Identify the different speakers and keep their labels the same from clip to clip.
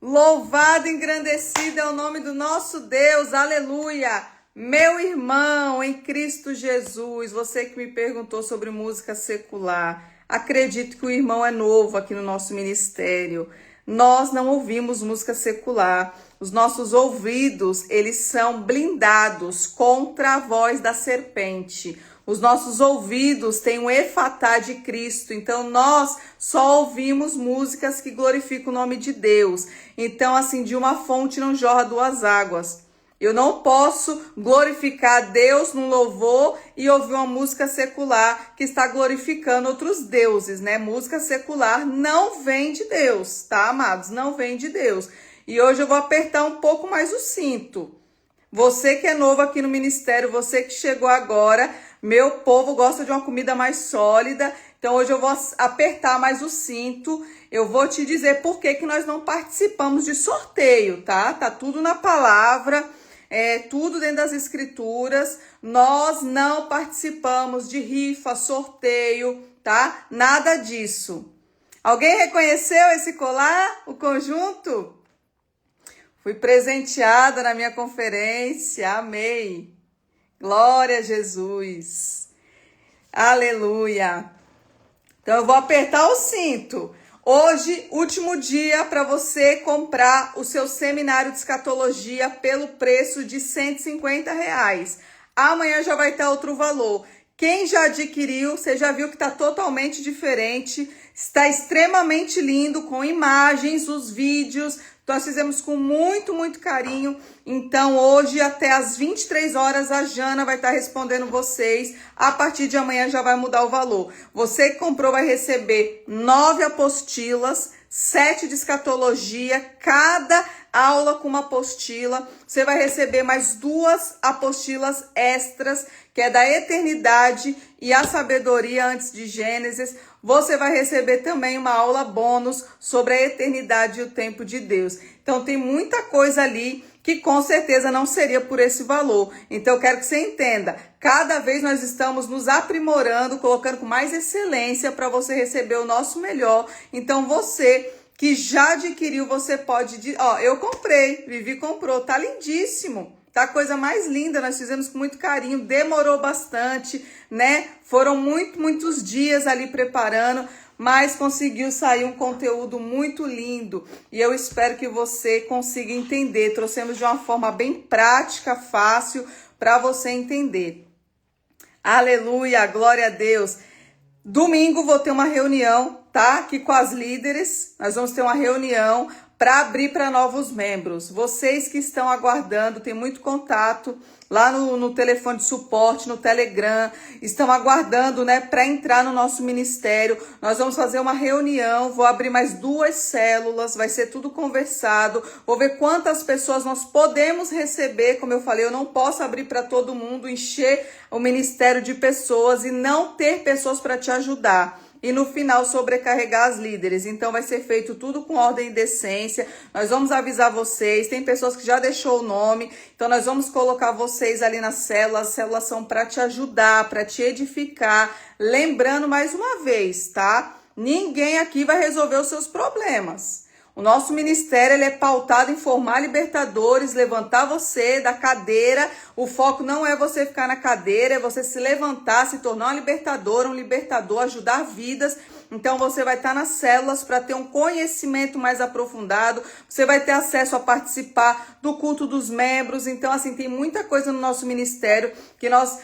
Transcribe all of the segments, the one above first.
Speaker 1: Louvado e engrandecido é o nome do nosso Deus, aleluia! Meu irmão em Cristo Jesus, você que me perguntou sobre música secular, acredito que o irmão é novo aqui no nosso ministério. Nós não ouvimos música secular. Os nossos ouvidos, eles são blindados contra a voz da serpente. Os nossos ouvidos têm um efatá de Cristo, então nós só ouvimos músicas que glorificam o nome de Deus. Então, assim, de uma fonte não jorra duas águas. Eu não posso glorificar Deus num louvor e ouvir uma música secular que está glorificando outros deuses, né? Música secular não vem de Deus, tá, amados? Não vem de Deus. E hoje eu vou apertar um pouco mais o cinto. Você que é novo aqui no ministério, você que chegou agora, meu povo gosta de uma comida mais sólida, então hoje eu vou apertar mais o cinto, eu vou te dizer por que nós não participamos de sorteio, tá? Tá tudo na palavra, tudo dentro das escrituras, nós não participamos de rifa, sorteio, tá? Nada disso. Alguém reconheceu esse colar, o conjunto? Fui presenteada na minha conferência, amei. Glória a Jesus. Aleluia. Então eu vou apertar o cinto. Hoje, último dia para você comprar o seu seminário de escatologia pelo preço de R$150. Amanhã já vai ter outro valor. Quem já adquiriu, você já viu que está totalmente diferente. Está extremamente lindo, com imagens, os vídeos. Nós fizemos com muito, muito carinho. Então, hoje, até às 23 horas, a Jana vai estar respondendo vocês. A partir de amanhã já vai mudar o valor. Você que comprou vai receber 9 apostilas, 7 de escatologia, cada aula com uma apostila. Você vai receber mais 2 apostilas extras, que é da eternidade e a sabedoria antes de Gênesis. Você vai receber também uma aula bônus sobre a eternidade e o tempo de Deus. Então tem muita coisa ali que com certeza não seria por esse valor. Então eu quero que você entenda, cada vez nós estamos nos aprimorando, colocando com mais excelência para você receber o nosso melhor. Então você que já adquiriu, você pode... Ó, eu comprei, Vivi comprou, tá lindíssimo. Tá a coisa mais linda, nós fizemos com muito carinho, demorou bastante, né? Foram muitos dias ali preparando, mas conseguiu sair um conteúdo muito lindo. E eu espero que você consiga entender. Trouxemos de uma forma bem prática, fácil, para você entender. Aleluia, glória a Deus. Domingo vou ter uma reunião, tá? Aqui com as líderes, nós vamos ter uma reunião para abrir para novos membros. Vocês que estão aguardando, tem muito contato lá no telefone de suporte, no Telegram, estão aguardando, né, para entrar no nosso ministério. Nós vamos fazer uma reunião, vou abrir mais 2 células, vai ser tudo conversado, vou ver quantas pessoas nós podemos receber. Como eu falei, eu não posso abrir para todo mundo, encher o ministério de pessoas e não ter pessoas para te ajudar. E no final sobrecarregar as líderes. Então vai ser feito tudo com ordem e decência. Nós vamos avisar vocês. Tem pessoas que já deixou o nome. Então nós vamos colocar vocês ali na célula. As células são para te ajudar, para te edificar. Lembrando mais uma vez, tá? Ninguém aqui vai resolver os seus problemas. O nosso ministério ele é pautado em formar libertadores, levantar você da cadeira. O foco não é você ficar na cadeira, é você se levantar, se tornar uma libertadora, um libertador, ajudar vidas. Então você vai estar nas células para ter um conhecimento mais aprofundado. Você vai ter acesso a participar do culto dos membros. Então, assim, tem muita coisa no nosso ministério que nós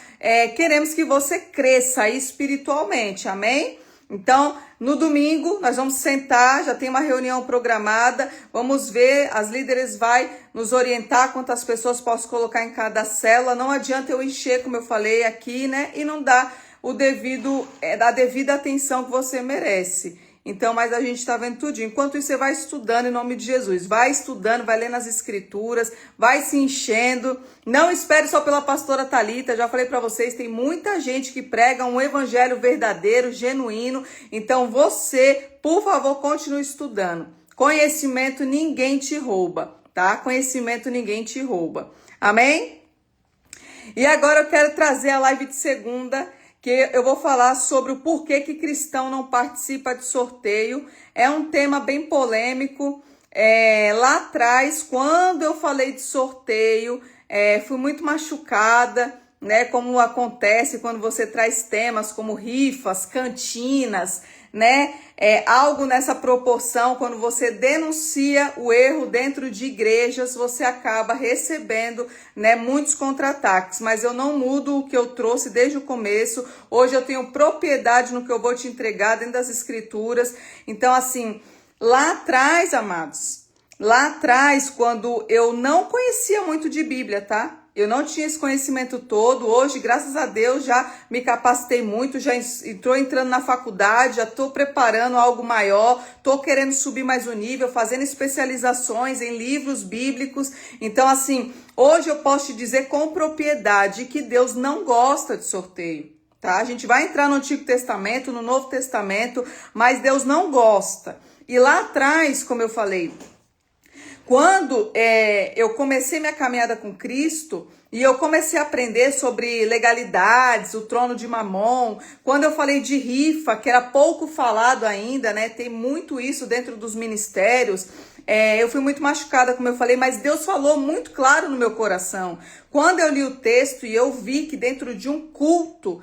Speaker 1: queremos que você cresça espiritualmente. Amém? Então, no domingo, nós vamos sentar, já tem uma reunião programada, vamos ver, as líderes vai nos orientar quantas pessoas posso colocar em cada célula. Não adianta eu encher, como eu falei aqui, né, e não dar a devida atenção que você merece. Então, mas a gente está vendo tudinho. Enquanto isso, você vai estudando em nome de Jesus. Vai estudando, vai lendo as escrituras, vai se enchendo. Não espere só pela pastora Thalita. Já falei para vocês, tem muita gente que prega um evangelho verdadeiro, genuíno. Então, você, por favor, continue estudando. Conhecimento ninguém te rouba, tá? Conhecimento ninguém te rouba. Amém? E agora eu quero trazer a live de segunda, que eu vou falar sobre o porquê que cristão não participa de sorteio. É um tema bem polêmico, Lá atrás, quando eu falei de sorteio, fui muito machucada, né? Como acontece quando você traz temas como rifas, cantinas, né? Algo nessa proporção, quando você denuncia o erro dentro de igrejas, você acaba recebendo, né, muitos contra-ataques. Mas eu não mudo o que eu trouxe desde o começo. Hoje eu tenho propriedade no que eu vou te entregar dentro das escrituras. Então, assim, lá atrás, amados, lá atrás, quando eu não conhecia muito de Bíblia, tá? Eu não tinha esse conhecimento todo. Hoje, graças a Deus, já me capacitei muito, já estou entrando na faculdade, já estou preparando algo maior, estou querendo subir mais o nível, fazendo especializações em livros bíblicos. Então, assim, hoje eu posso te dizer com propriedade que Deus não gosta de sorteio, tá? A gente vai entrar no Antigo Testamento, no Novo Testamento, mas Deus não gosta. E lá atrás, como eu falei, quando eu comecei minha caminhada com Cristo e eu comecei a aprender sobre legalidades, o trono de Mamon, quando eu falei de rifa, que era pouco falado ainda, né? Tem muito isso dentro dos ministérios. Eu fui muito machucada, como eu falei, mas Deus falou muito claro no meu coração. Quando eu li o texto e eu vi que dentro de um culto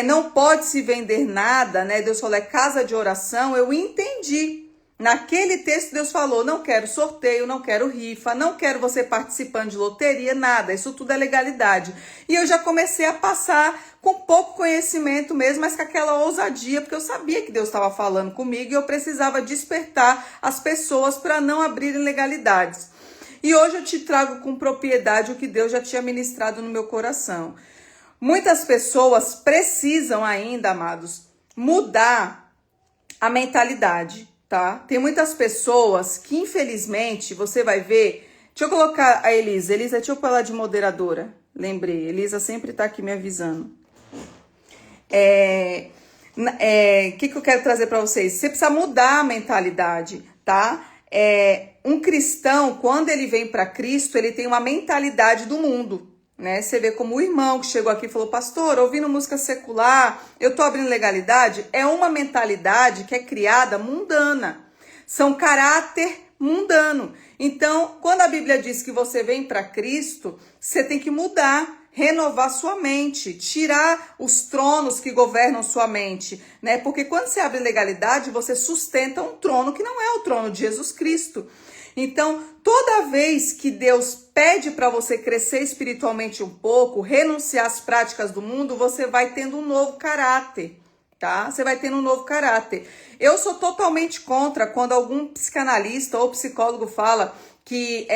Speaker 1: não pode se vender nada, né? Deus falou, é casa de oração, eu entendi. Naquele texto Deus falou, não quero sorteio, não quero rifa, não quero você participando de loteria, nada, isso tudo é legalidade. E eu já comecei a passar com pouco conhecimento mesmo, mas com aquela ousadia, porque eu sabia que Deus estava falando comigo e eu precisava despertar as pessoas para não abrirem legalidades. E hoje eu te trago com propriedade o que Deus já tinha ministrado no meu coração. Muitas pessoas precisam ainda, amados, mudar a mentalidade. Tá? Tem muitas pessoas que, infelizmente, você vai ver... Deixa eu colocar a Elisa. Elisa, deixa eu falar de moderadora. Lembrei, Elisa sempre tá aqui me avisando. Que eu quero trazer para vocês? Você precisa mudar a mentalidade, tá? Um cristão, quando ele vem para Cristo, ele tem uma mentalidade do mundo. Né? Você vê como o irmão que chegou aqui e falou, pastor, ouvindo música secular, eu tô abrindo legalidade, é uma mentalidade que é criada mundana, são caráter mundano. Então, quando a Bíblia diz que você vem para Cristo, você tem que mudar, renovar sua mente, tirar os tronos que governam sua mente, né? Porque quando você abre legalidade, você sustenta um trono que não é o trono de Jesus Cristo. Então, toda vez que Deus pede para você crescer espiritualmente um pouco, renunciar às práticas do mundo, você vai tendo um novo caráter, tá? Você vai tendo um novo caráter. Eu sou totalmente contra quando algum psicanalista ou psicólogo fala que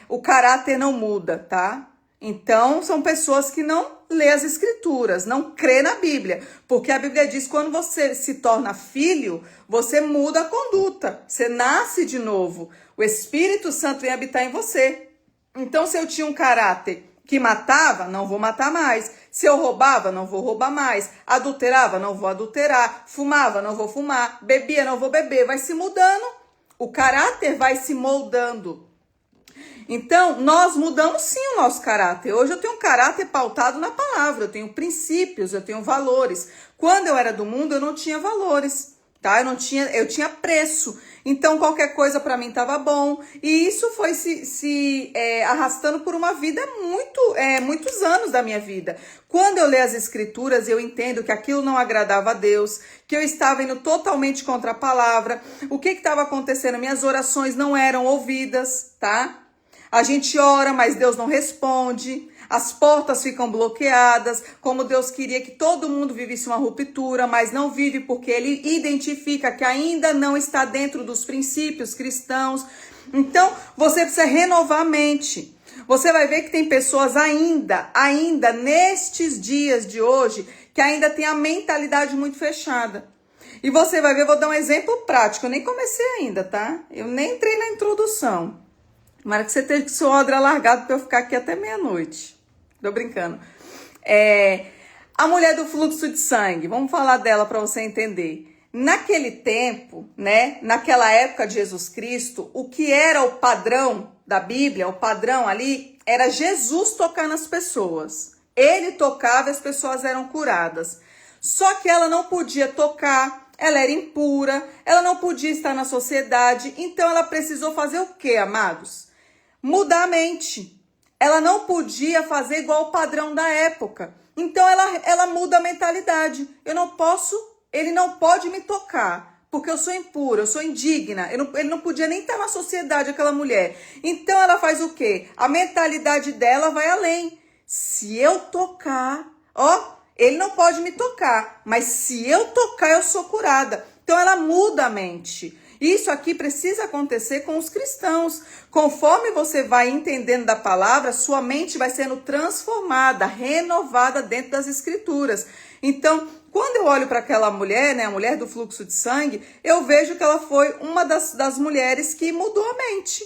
Speaker 1: o caráter não muda, tá? Então, são pessoas que não lê as escrituras, não crê na Bíblia. Porque a Bíblia diz que quando você se torna filho, você muda a conduta, você nasce de novo. O Espírito Santo vem habitar em você. Então, se eu tinha um caráter que matava, não vou matar mais. Se eu roubava, não vou roubar mais. Adulterava, não vou adulterar. Fumava, não vou fumar. Bebia, não vou beber. Vai se mudando. O caráter vai se moldando. Então, nós mudamos sim o nosso caráter. Hoje eu tenho um caráter pautado na palavra. Eu tenho princípios, eu tenho valores. Quando eu era do mundo, eu não tinha valores. Tá? Eu tinha preço. Então, qualquer coisa para mim estava bom. E isso foi se arrastando por uma vida muitos anos da minha vida. Quando eu leio as escrituras, eu entendo que aquilo não agradava a Deus, que eu estava indo totalmente contra a palavra. O que estava acontecendo? Minhas orações não eram ouvidas, tá? A gente ora, mas Deus não responde. As portas ficam bloqueadas, como Deus queria que todo mundo vivesse uma ruptura, mas não vive porque Ele identifica que ainda não está dentro dos princípios cristãos. Então, você precisa renovar a mente. Você vai ver que tem pessoas ainda nestes dias de hoje, que ainda tem a mentalidade muito fechada. E você vai ver, vou dar um exemplo prático, eu nem comecei ainda, tá? Eu nem entrei na introdução. Tomara que você esteja com o seu odre alargado para eu ficar aqui até meia-noite. Tô brincando. A mulher do fluxo de sangue, vamos falar dela para você entender. Naquele tempo, né, naquela época de Jesus Cristo, o que era o padrão da Bíblia, o padrão ali, era Jesus tocar nas pessoas. Ele tocava e as pessoas eram curadas. Só que ela não podia tocar, ela era impura, ela não podia estar na sociedade, então ela precisou fazer o quê, amados? Mudar a mente. Ela não podia fazer igual o padrão da época. Então ela muda a mentalidade. Ele não pode me tocar, porque eu sou impura, eu sou indigna. Ele não podia nem estar na sociedade, aquela mulher. Então ela faz o quê? A mentalidade dela vai além. Se eu tocar, ele não pode me tocar, mas se eu tocar, eu sou curada. Então ela muda a mente. Isso aqui precisa acontecer com os cristãos. Conforme você vai entendendo da palavra, sua mente vai sendo transformada, renovada dentro das escrituras. Então, quando eu olho para aquela mulher, né, a mulher do fluxo de sangue, eu vejo que ela foi uma das mulheres que mudou a mente.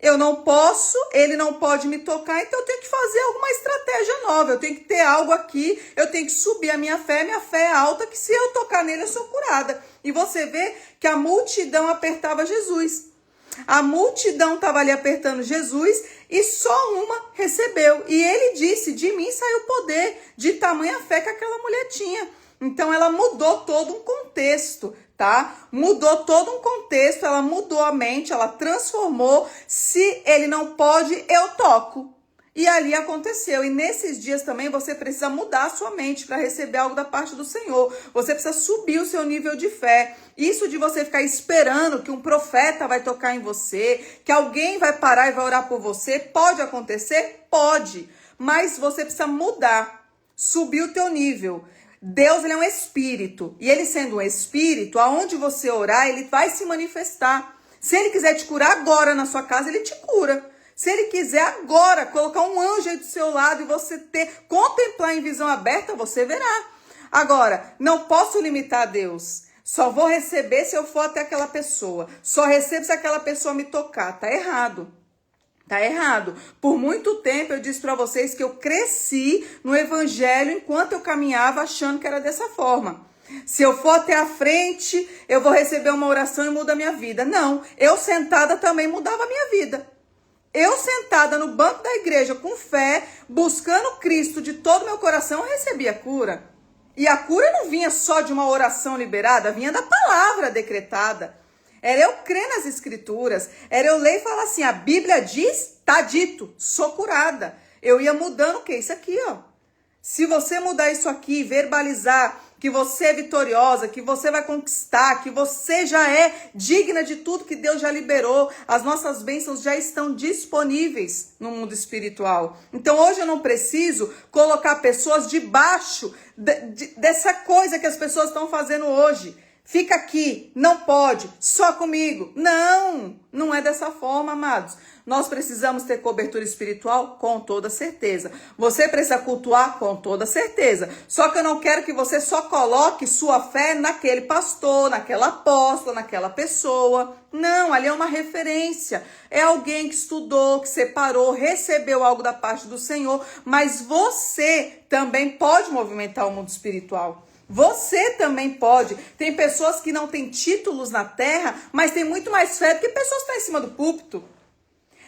Speaker 1: Eu não posso, ele não pode me tocar, então eu tenho que fazer alguma estratégia nova, eu tenho que ter algo aqui, eu tenho que subir a minha fé é alta, que se eu tocar nele eu sou curada. E você vê que a multidão apertava Jesus. A multidão estava ali apertando Jesus e só uma recebeu. E ele disse, de mim saiu poder, de tamanha fé que aquela mulher tinha. Então ela mudou todo um contexto, tá? Mudou todo um contexto, ela mudou a mente, ela transformou. Se ele não pode, eu toco. E ali aconteceu. E nesses dias também você precisa mudar a sua mente para receber algo da parte do Senhor. Você precisa subir o seu nível de fé. Isso de você ficar esperando que um profeta vai tocar em você, que alguém vai parar e vai orar por você, pode acontecer? Pode. Mas você precisa mudar, subir o teu nível. Deus, ele é um espírito. E ele sendo um espírito, aonde você orar, ele vai se manifestar. Se ele quiser te curar agora na sua casa, ele te cura. Se ele quiser agora colocar um anjo aí do seu lado e você contemplar em visão aberta, você verá. Agora, não posso limitar a Deus. Só vou receber se eu for até aquela pessoa. Só recebo se aquela pessoa me tocar. Tá errado. Tá errado. Por muito tempo eu disse para vocês que eu cresci no evangelho enquanto eu caminhava achando que era dessa forma. Se eu for até a frente, eu vou receber uma oração e muda a minha vida. Não, eu sentada também mudava a minha vida. Eu sentada no banco da igreja com fé, buscando Cristo de todo o meu coração, eu recebia cura. E a cura não vinha só de uma oração liberada, vinha da palavra decretada. Era eu crer nas escrituras, era eu ler e falar assim, a Bíblia diz, tá dito, sou curada. Eu ia mudando o quê? Isso aqui, ó. Se você mudar isso aqui, verbalizar que você é vitoriosa, que você vai conquistar, que você já é digna de tudo que Deus já liberou, as nossas bênçãos já estão disponíveis no mundo espiritual. Então hoje eu não preciso colocar pessoas debaixo dessa coisa que as pessoas estão fazendo hoje. Fica aqui, não pode, só comigo. Não, não é dessa forma, amados. Nós precisamos ter cobertura espiritual com toda certeza. Você precisa cultuar com toda certeza. Só que eu não quero que você só coloque sua fé naquele pastor, naquela apóstola, naquela pessoa. Não, ali é uma referência. É alguém que estudou, que separou, recebeu algo da parte do Senhor. Mas você também pode movimentar o mundo espiritual. Você também pode. Tem pessoas que não têm títulos na terra, mas tem muito mais fé do que pessoas que estão em cima do púlpito.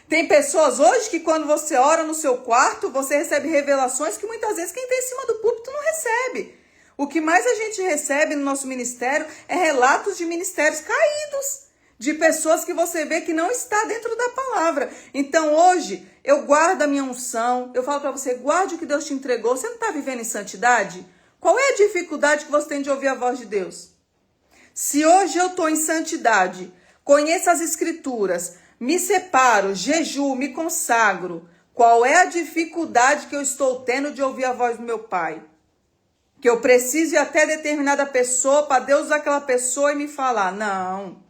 Speaker 1: Tem pessoas hoje que quando você ora no seu quarto, você recebe revelações que muitas vezes quem está em cima do púlpito não recebe. O que mais a gente recebe no nosso ministério é relatos de ministérios caídos, de pessoas que você vê que não está dentro da palavra. Então hoje eu guardo a minha unção, eu falo para você, guarde o que Deus te entregou. Você não está vivendo em santidade? Qual é a dificuldade que você tem de ouvir a voz de Deus? Se hoje eu estou em santidade, conheço as escrituras, me separo, jejuo, me consagro, qual é a dificuldade que eu estou tendo de ouvir a voz do meu Pai? Que eu preciso ir até determinada pessoa para Deus usar aquela pessoa e me falar. Não,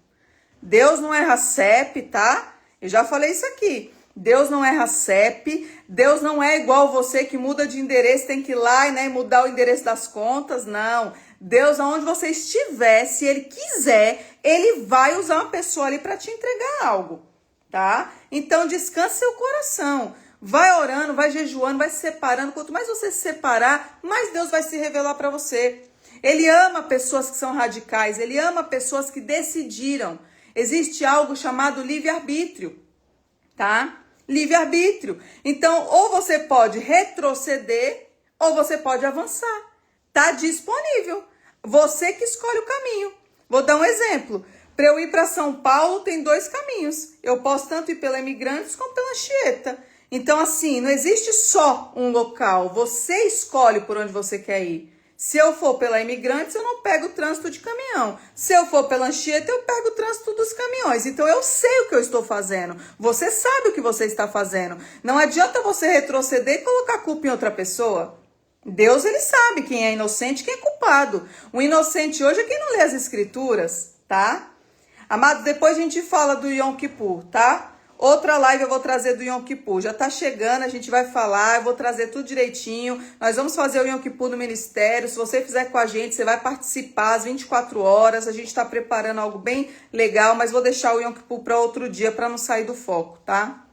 Speaker 1: Deus não erra CEP, tá? Eu já falei isso aqui. Deus não erra CEP, Deus não é igual você que muda de endereço, tem que ir lá, né, e mudar o endereço das contas, não. Deus, aonde você estiver, se Ele quiser, Ele vai usar uma pessoa ali para te entregar algo, tá? Então, descanse seu coração, vai orando, vai jejuando, vai se separando. Quanto mais você se separar, mais Deus vai se revelar para você. Ele ama pessoas que são radicais, Ele ama pessoas que decidiram. Existe algo chamado livre-arbítrio, tá? Livre-arbítrio. Então, ou você pode retroceder, ou você pode avançar. Tá disponível. Você que escolhe o caminho. Vou dar um exemplo. Para eu ir para São Paulo, tem 2 caminhos. Eu posso tanto ir pela Imigrantes como pela Anchieta. Então, assim, não existe só um local. Você escolhe por onde você quer ir. Se eu for pela Imigrantes, eu não pego o trânsito de caminhão. Se eu for pela Anchieta, eu pego o trânsito dos caminhões. Então, eu sei o que eu estou fazendo. Você sabe o que você está fazendo. Não adianta você retroceder e colocar a culpa em outra pessoa. Deus, ele sabe quem é inocente e quem é culpado. O inocente hoje é quem não lê as escrituras, tá? Amados, depois a gente fala do Yom Kippur, tá? Outra live eu vou trazer do Yom Kippur. Já tá chegando, a gente vai falar, eu vou trazer tudo direitinho. Nós vamos fazer o Yom Kippur no ministério. Se você fizer com a gente, você vai participar às 24 horas. A gente tá preparando algo bem legal, mas vou deixar o Yom Kippur para outro dia, para não sair do foco, tá?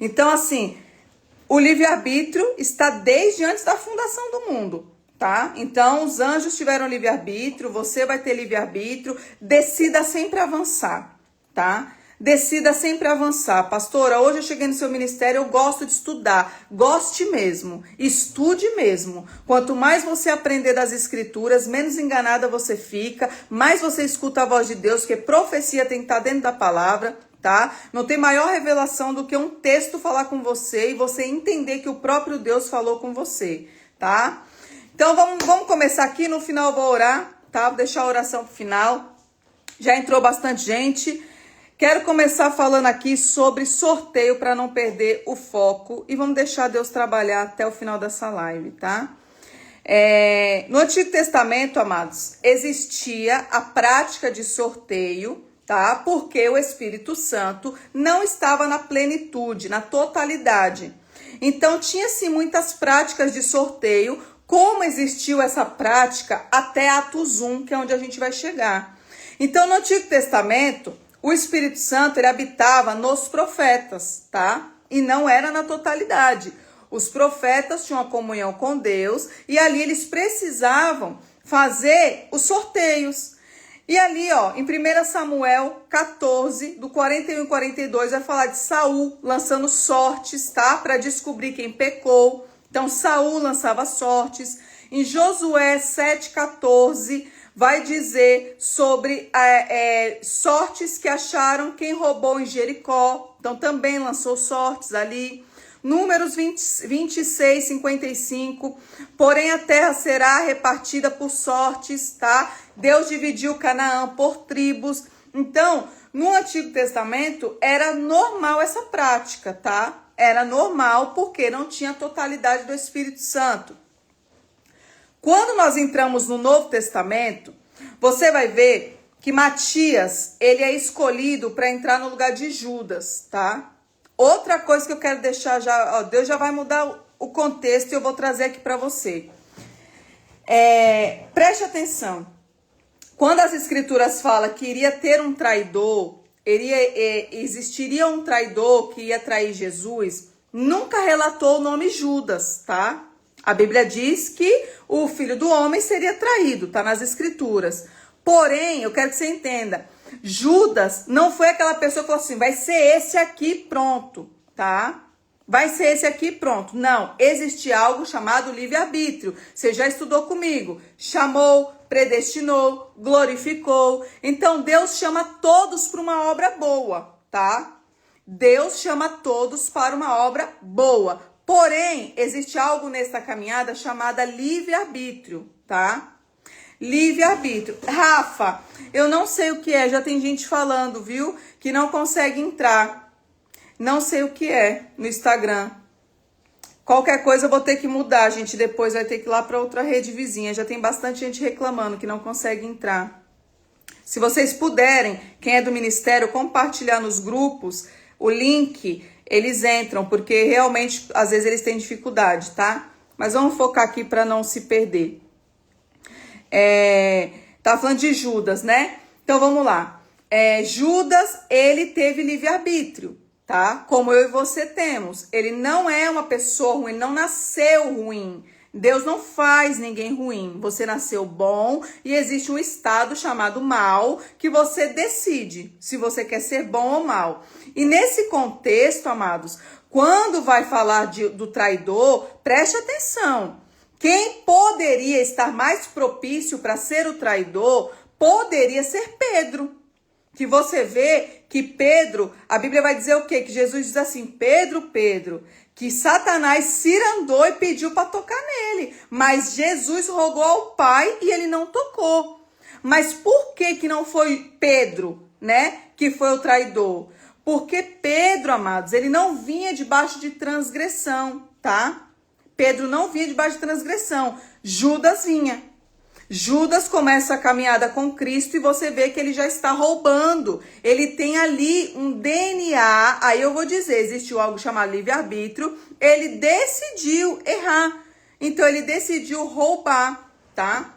Speaker 1: Então, assim, o livre-arbítrio está desde antes da fundação do mundo, tá? Então, os anjos tiveram livre-arbítrio, você vai ter livre-arbítrio. Decida sempre avançar, tá? Decida sempre avançar. Pastora, hoje eu cheguei no seu ministério, eu gosto de estudar. Goste mesmo, estude mesmo. Quanto mais você aprender das escrituras, menos enganada você fica, mais você escuta a voz de Deus, porque profecia tem que estar dentro da palavra, tá? Não tem maior revelação do que um texto falar com você e você entender que o próprio Deus falou com você, tá? Então vamos começar aqui, no final eu vou orar, tá? Vou deixar a oração pro final. Já entrou bastante gente. Quero começar falando aqui sobre sorteio para não perder o foco e vamos deixar Deus trabalhar até o final dessa live, tá? No Antigo Testamento, amados, existia a prática de sorteio, tá? Porque o Espírito Santo não estava na plenitude, na totalidade. Então, tinha-se muitas práticas de sorteio, como existiu essa prática até Atos 1, que é onde a gente vai chegar. Então, no Antigo Testamento, o Espírito Santo, ele habitava nos profetas, tá? E não era na totalidade. Os profetas tinham uma comunhão com Deus e ali eles precisavam fazer os sorteios. E ali, ó, em 1 Samuel 14, do 41 e 42, vai falar de Saul lançando sortes, tá? Para descobrir quem pecou. Então, Saul lançava sortes. Em Josué 7,14, vai dizer sobre sortes que acharam quem roubou em Jericó. Então, também lançou sortes ali. Números 26, 55. Porém, a terra será repartida por sortes, tá? Deus dividiu Canaã por tribos. Então, no Antigo Testamento, era normal essa prática, tá? Era normal porque não tinha totalidade do Espírito Santo. Quando nós entramos no Novo Testamento, você vai ver que Matias, ele é escolhido para entrar no lugar de Judas, tá? Outra coisa que eu quero deixar já, ó, Deus já vai mudar o contexto e eu vou trazer aqui para você. Preste atenção. Quando as escrituras falam que iria ter um traidor, existiria um traidor que ia trair Jesus, nunca relatou o nome Judas, tá? A Bíblia diz que o filho do homem seria traído, tá nas escrituras. Porém, eu quero que você entenda, Judas não foi aquela pessoa que falou assim, vai ser esse aqui pronto, tá? Vai ser esse aqui pronto. Não, existe algo chamado livre-arbítrio. Você já estudou comigo. Chamou, predestinou, glorificou. Então, Deus chama todos para uma obra boa, tá? Deus chama todos para uma obra boa. Porém, existe algo nessa caminhada chamada livre-arbítrio, tá? Livre-arbítrio. Rafa, eu não sei o que é, já tem gente falando, viu? Que não consegue entrar. Não sei o que é no Instagram. Qualquer coisa eu vou ter que mudar, a gente depois vai ter que ir lá para outra rede vizinha. Já tem bastante gente reclamando que não consegue entrar. Se vocês puderem, quem é do ministério, compartilhar nos grupos o link, eles entram, porque realmente, às vezes, eles têm dificuldade, tá? Mas vamos focar aqui para não se perder. Tá falando de Judas, né? Então, vamos lá. Judas, ele teve livre-arbítrio, tá? Como eu e você temos. Ele não é uma pessoa ruim, não nasceu ruim. Deus não faz ninguém ruim. Você nasceu bom e existe um estado chamado mal que você decide se você quer ser bom ou mal. E nesse contexto, amados, quando vai falar do traidor, preste atenção. Quem poderia estar mais propício para ser o traidor poderia ser Pedro. Que você vê que Pedro, a Bíblia vai dizer o quê? Que Jesus diz assim, Pedro, Pedro, que Satanás cirandou e pediu para tocar nele. Mas Jesus rogou ao Pai e ele não tocou. Mas por que não foi Pedro, né, que foi o traidor? Porque Pedro, amados, ele não vinha debaixo de transgressão, tá? Pedro não vinha debaixo de transgressão. Judas vinha. Judas começa a caminhada com Cristo e você vê que ele já está roubando. Ele tem ali um DNA, aí eu vou dizer, existiu algo chamado livre-arbítrio, ele decidiu errar. Então ele decidiu roubar, tá?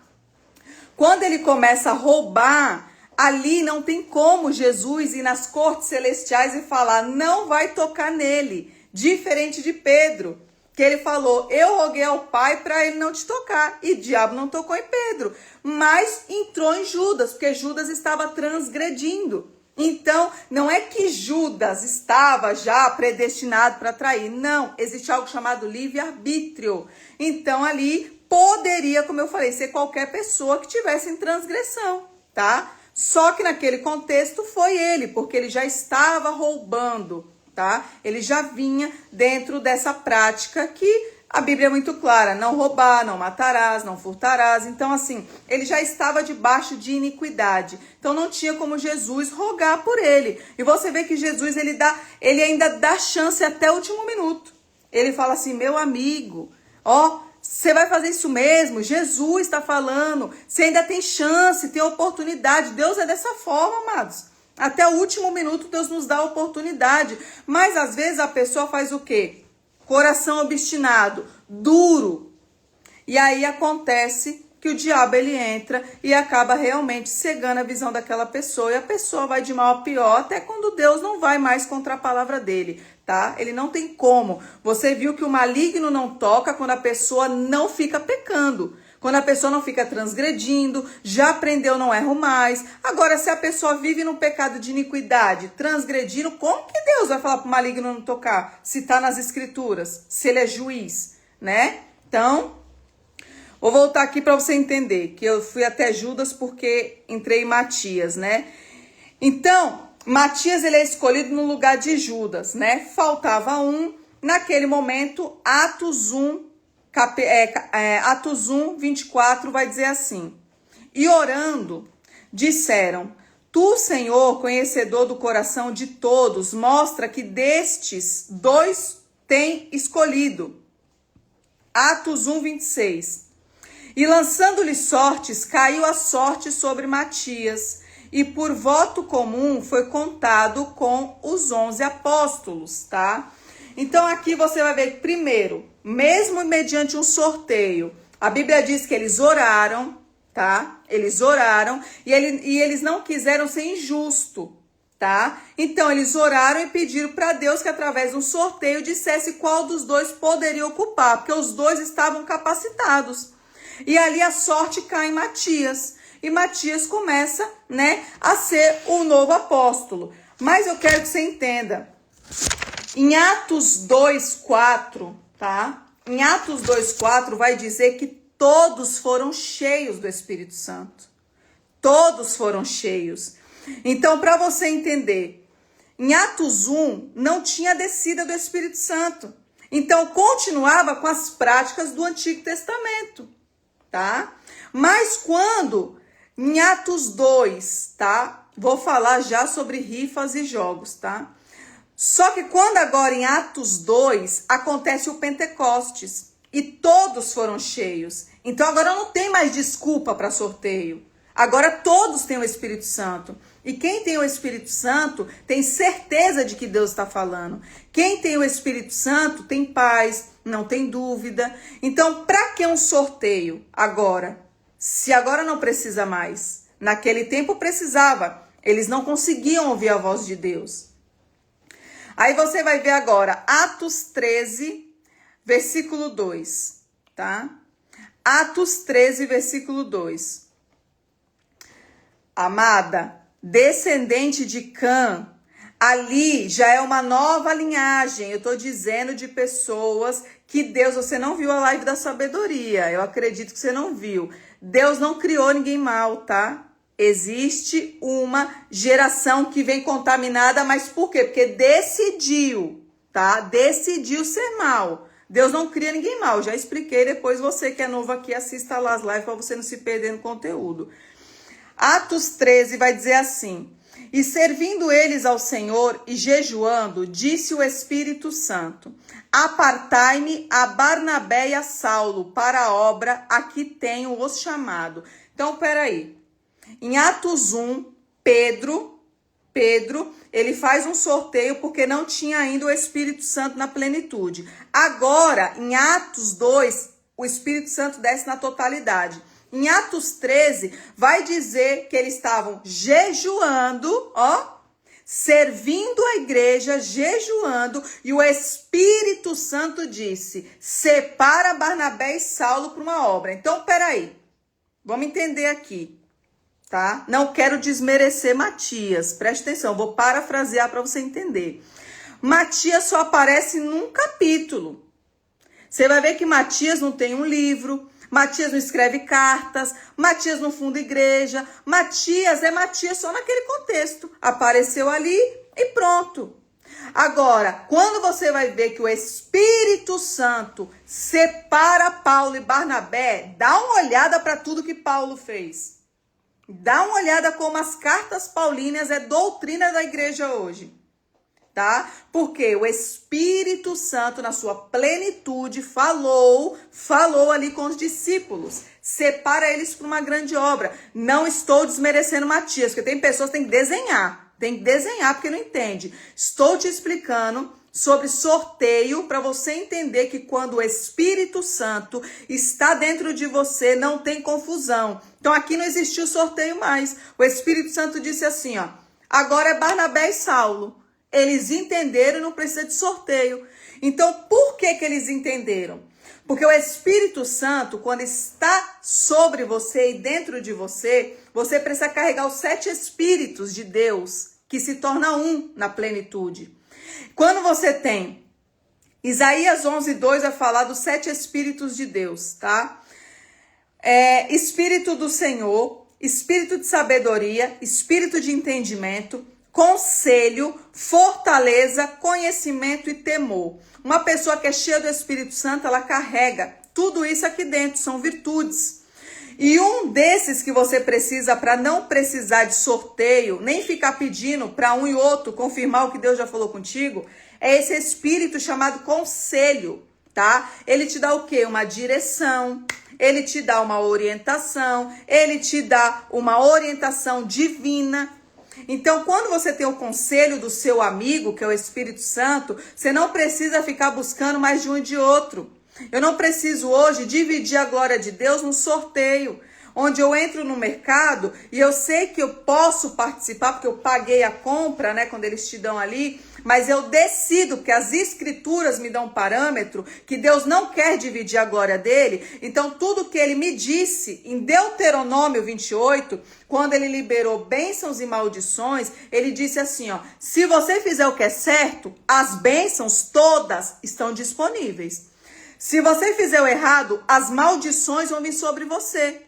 Speaker 1: Quando ele começa a roubar, ali não tem como Jesus ir nas cortes celestiais e falar, não vai tocar nele. Diferente de Pedro, que ele falou, eu roguei ao Pai para ele não te tocar. E o diabo não tocou em Pedro, mas entrou em Judas, porque Judas estava transgredindo. Então, não é que Judas estava já predestinado para trair. Não, existe algo chamado livre-arbítrio. Então, ali poderia, como eu falei, ser qualquer pessoa que tivesse em transgressão, tá? Só que naquele contexto foi ele, porque ele já estava roubando, tá? Ele já vinha dentro dessa prática que a Bíblia é muito clara, não roubar, não matarás, não furtarás. Então, assim, ele já estava debaixo de iniquidade. Então, não tinha como Jesus rogar por ele. E você vê que Jesus, ele ainda dá chance até o último minuto. Ele fala assim, meu amigo, ó, você vai fazer isso mesmo? Jesus está falando. Você ainda tem chance, tem oportunidade. Deus é dessa forma, amados. Até o último minuto, Deus nos dá a oportunidade. Mas, às vezes, a pessoa faz o quê? Coração obstinado, duro. E aí acontece que o diabo ele entra e acaba realmente cegando a visão daquela pessoa. E a pessoa vai de mal a pior, até quando Deus não vai mais contra a palavra dele, tá? Ele não tem como. Você viu que o maligno não toca quando a pessoa não fica pecando. Quando a pessoa não fica transgredindo, já aprendeu, não erro mais. Agora, se a pessoa vive no pecado de iniquidade, transgredindo, como que Deus vai falar para o maligno não tocar? Se está nas escrituras, se ele é juiz, né? Então, vou voltar aqui para você entender, que eu fui até Judas porque entrei em Matias, né? Então, Matias ele é escolhido no lugar de Judas, né? Faltava um, naquele momento, Atos 1, Atos 1, 24 vai dizer assim, e orando, disseram, tu, Senhor, conhecedor do coração de todos, mostra que destes dois tem escolhido. Atos 1, 26. E lançando-lhe sortes, caiu a sorte sobre Matias, e por voto comum foi contado com os 11 apóstolos, tá? Então aqui você vai ver que primeiro, mesmo mediante um sorteio, a Bíblia diz que eles oraram, tá? Eles oraram e eles não quiseram ser injusto, tá? Então eles oraram e pediram para Deus que através de um sorteio dissesse qual dos dois poderia ocupar, porque os dois estavam capacitados. E ali a sorte cai em Matias. E Matias começa, né, a ser o novo apóstolo. Mas eu quero que você entenda. Em Atos 2:4, tá? Em Atos 2:4 vai dizer que todos foram cheios do Espírito Santo. Todos foram cheios. Então, para você entender, em Atos 1 não tinha descida do Espírito Santo. Então, continuava com as práticas do Antigo Testamento, tá? Mas quando, em Atos 2, tá? Vou falar já sobre rifas e jogos, tá? Só que quando agora em Atos 2 acontece o Pentecostes e todos foram cheios. Então agora não tem mais desculpa para sorteio. Agora todos têm o Espírito Santo. E quem tem o Espírito Santo tem certeza de que Deus está falando. Quem tem o Espírito Santo tem paz, não tem dúvida. Então para que um sorteio agora? Se agora não precisa mais. Naquele tempo precisava. Eles não conseguiam ouvir a voz de Deus. Aí você vai ver agora, Atos 13, versículo 2, tá? Atos 13, versículo 2. Amada, descendente de Cã, Ali já é uma nova linhagem. Eu estou dizendo de pessoas que Deus, você não viu a live da sabedoria. Eu acredito que você não viu. Deus não criou ninguém mal, tá? Existe uma geração que vem contaminada, mas por quê? Porque decidiu, tá? Decidiu ser mal. Deus não cria ninguém mal. Já expliquei, depois você que é novo aqui, assista lá as lives para você não se perder no conteúdo. Atos 13 vai dizer assim: e servindo eles ao Senhor e jejuando, disse o Espírito Santo: apartai-me a Barnabé e a Saulo para a obra a que tenho os chamado. Então, peraí. Em Atos 1, Pedro, ele faz um sorteio porque não tinha ainda o Espírito Santo na plenitude. Agora, em Atos 2, o Espírito Santo desce na totalidade. Em Atos 13, vai dizer que eles estavam jejuando, servindo a igreja, jejuando, e o Espírito Santo disse: separa Barnabé e Saulo para uma obra. Então, peraí, vamos entender aqui, tá? Não quero desmerecer Matias, preste atenção, vou parafrasear para você entender. Matias só aparece num capítulo. Você vai ver que Matias não tem um livro, Matias não escreve cartas, Matias não funda igreja, Matias é Matias só naquele contexto. Apareceu ali e pronto. Agora, quando você vai ver que o Espírito Santo separa Paulo e Barnabé, dá uma olhada para tudo que Paulo fez. Dá uma olhada como as cartas paulinas é doutrina da igreja hoje. Tá? Porque o Espírito Santo, na sua plenitude, falou ali com os discípulos. Separa eles para uma grande obra. Não estou desmerecendo Matias, porque tem pessoas que têm que desenhar. Tem que desenhar porque não entende. Estou te explicando sobre sorteio para você entender que quando o Espírito Santo está dentro de você, não tem confusão. Então aqui não existiu sorteio mais. O Espírito Santo disse assim, agora é Barnabé e Saulo. Eles entenderam e não precisa de sorteio. Então, por que eles entenderam? Porque o Espírito Santo, quando está sobre você e dentro de você, você precisa carregar os 7 Espíritos de Deus, que se torna um na plenitude. Quando você tem Isaías 11:2 vai falar dos 7 Espíritos de Deus, tá? Espírito do Senhor, Espírito de sabedoria, Espírito de entendimento, conselho, fortaleza, conhecimento e temor. Uma pessoa que é cheia do Espírito Santo, ela carrega tudo isso aqui dentro, são virtudes. E um desses que você precisa para não precisar de sorteio, nem ficar pedindo para um e outro confirmar o que Deus já falou contigo, é esse Espírito chamado conselho, tá? Ele te dá o quê? Uma direção, ele te dá uma orientação, ele te dá uma orientação divina. Então, quando você tem o conselho do seu amigo, que é o Espírito Santo, você não precisa ficar buscando mais de um e de outro. Eu não preciso hoje dividir a glória de Deus num sorteio, onde eu entro no mercado e eu sei que eu posso participar, porque eu paguei a compra, né, quando eles te dão ali, mas eu decido, porque as escrituras me dão um parâmetro, que Deus não quer dividir a glória dele. Então, tudo que ele me disse em Deuteronômio 28, quando ele liberou bênçãos e maldições, ele disse assim, se você fizer o que é certo, as bênçãos todas estão disponíveis. Se você fizer o errado, as maldições vão vir sobre você.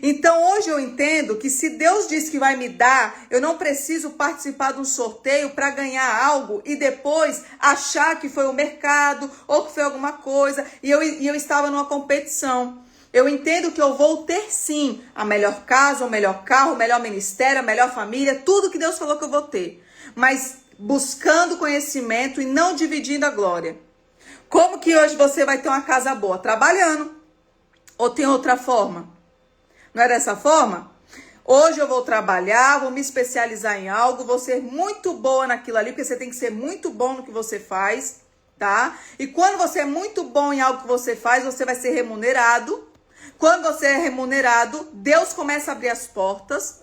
Speaker 1: Então hoje eu entendo que se Deus diz que vai me dar, eu não preciso participar de um sorteio para ganhar algo e depois achar que foi o mercado ou que foi alguma coisa e eu estava numa competição. Eu entendo que eu vou ter sim a melhor casa, o melhor carro, o melhor ministério, a melhor família, tudo que Deus falou que eu vou ter. Mas buscando conhecimento e não dividindo a glória. Como que hoje você vai ter uma casa boa? Trabalhando. Ou tem outra forma? Não é dessa forma? Hoje eu vou trabalhar, vou me especializar em algo, vou ser muito boa naquilo ali, porque você tem que ser muito bom no que você faz, tá? E quando você é muito bom em algo que você faz, você vai ser remunerado. Quando você é remunerado, Deus começa a abrir as portas.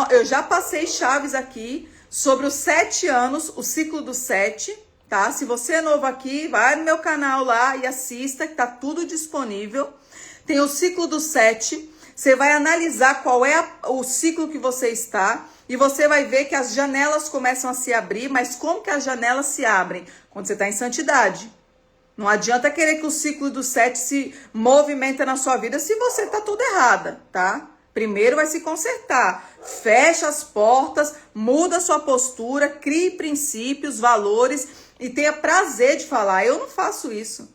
Speaker 1: Eu já passei chaves aqui sobre os 7 anos, o ciclo dos 7, tá? Se você é novo aqui, vai no meu canal lá e assista, que tá tudo disponível. Tem o ciclo dos 7. Você vai analisar qual é o ciclo que você está. E você vai ver que as janelas começam a se abrir, mas como que as janelas se abrem? Quando você está em santidade. Não adianta querer que o ciclo dos 7 se movimenta na sua vida se você está toda errada, tá? Primeiro vai se consertar. Fecha as portas, muda a sua postura, crie princípios, valores e tenha prazer de falar. Eu não faço isso.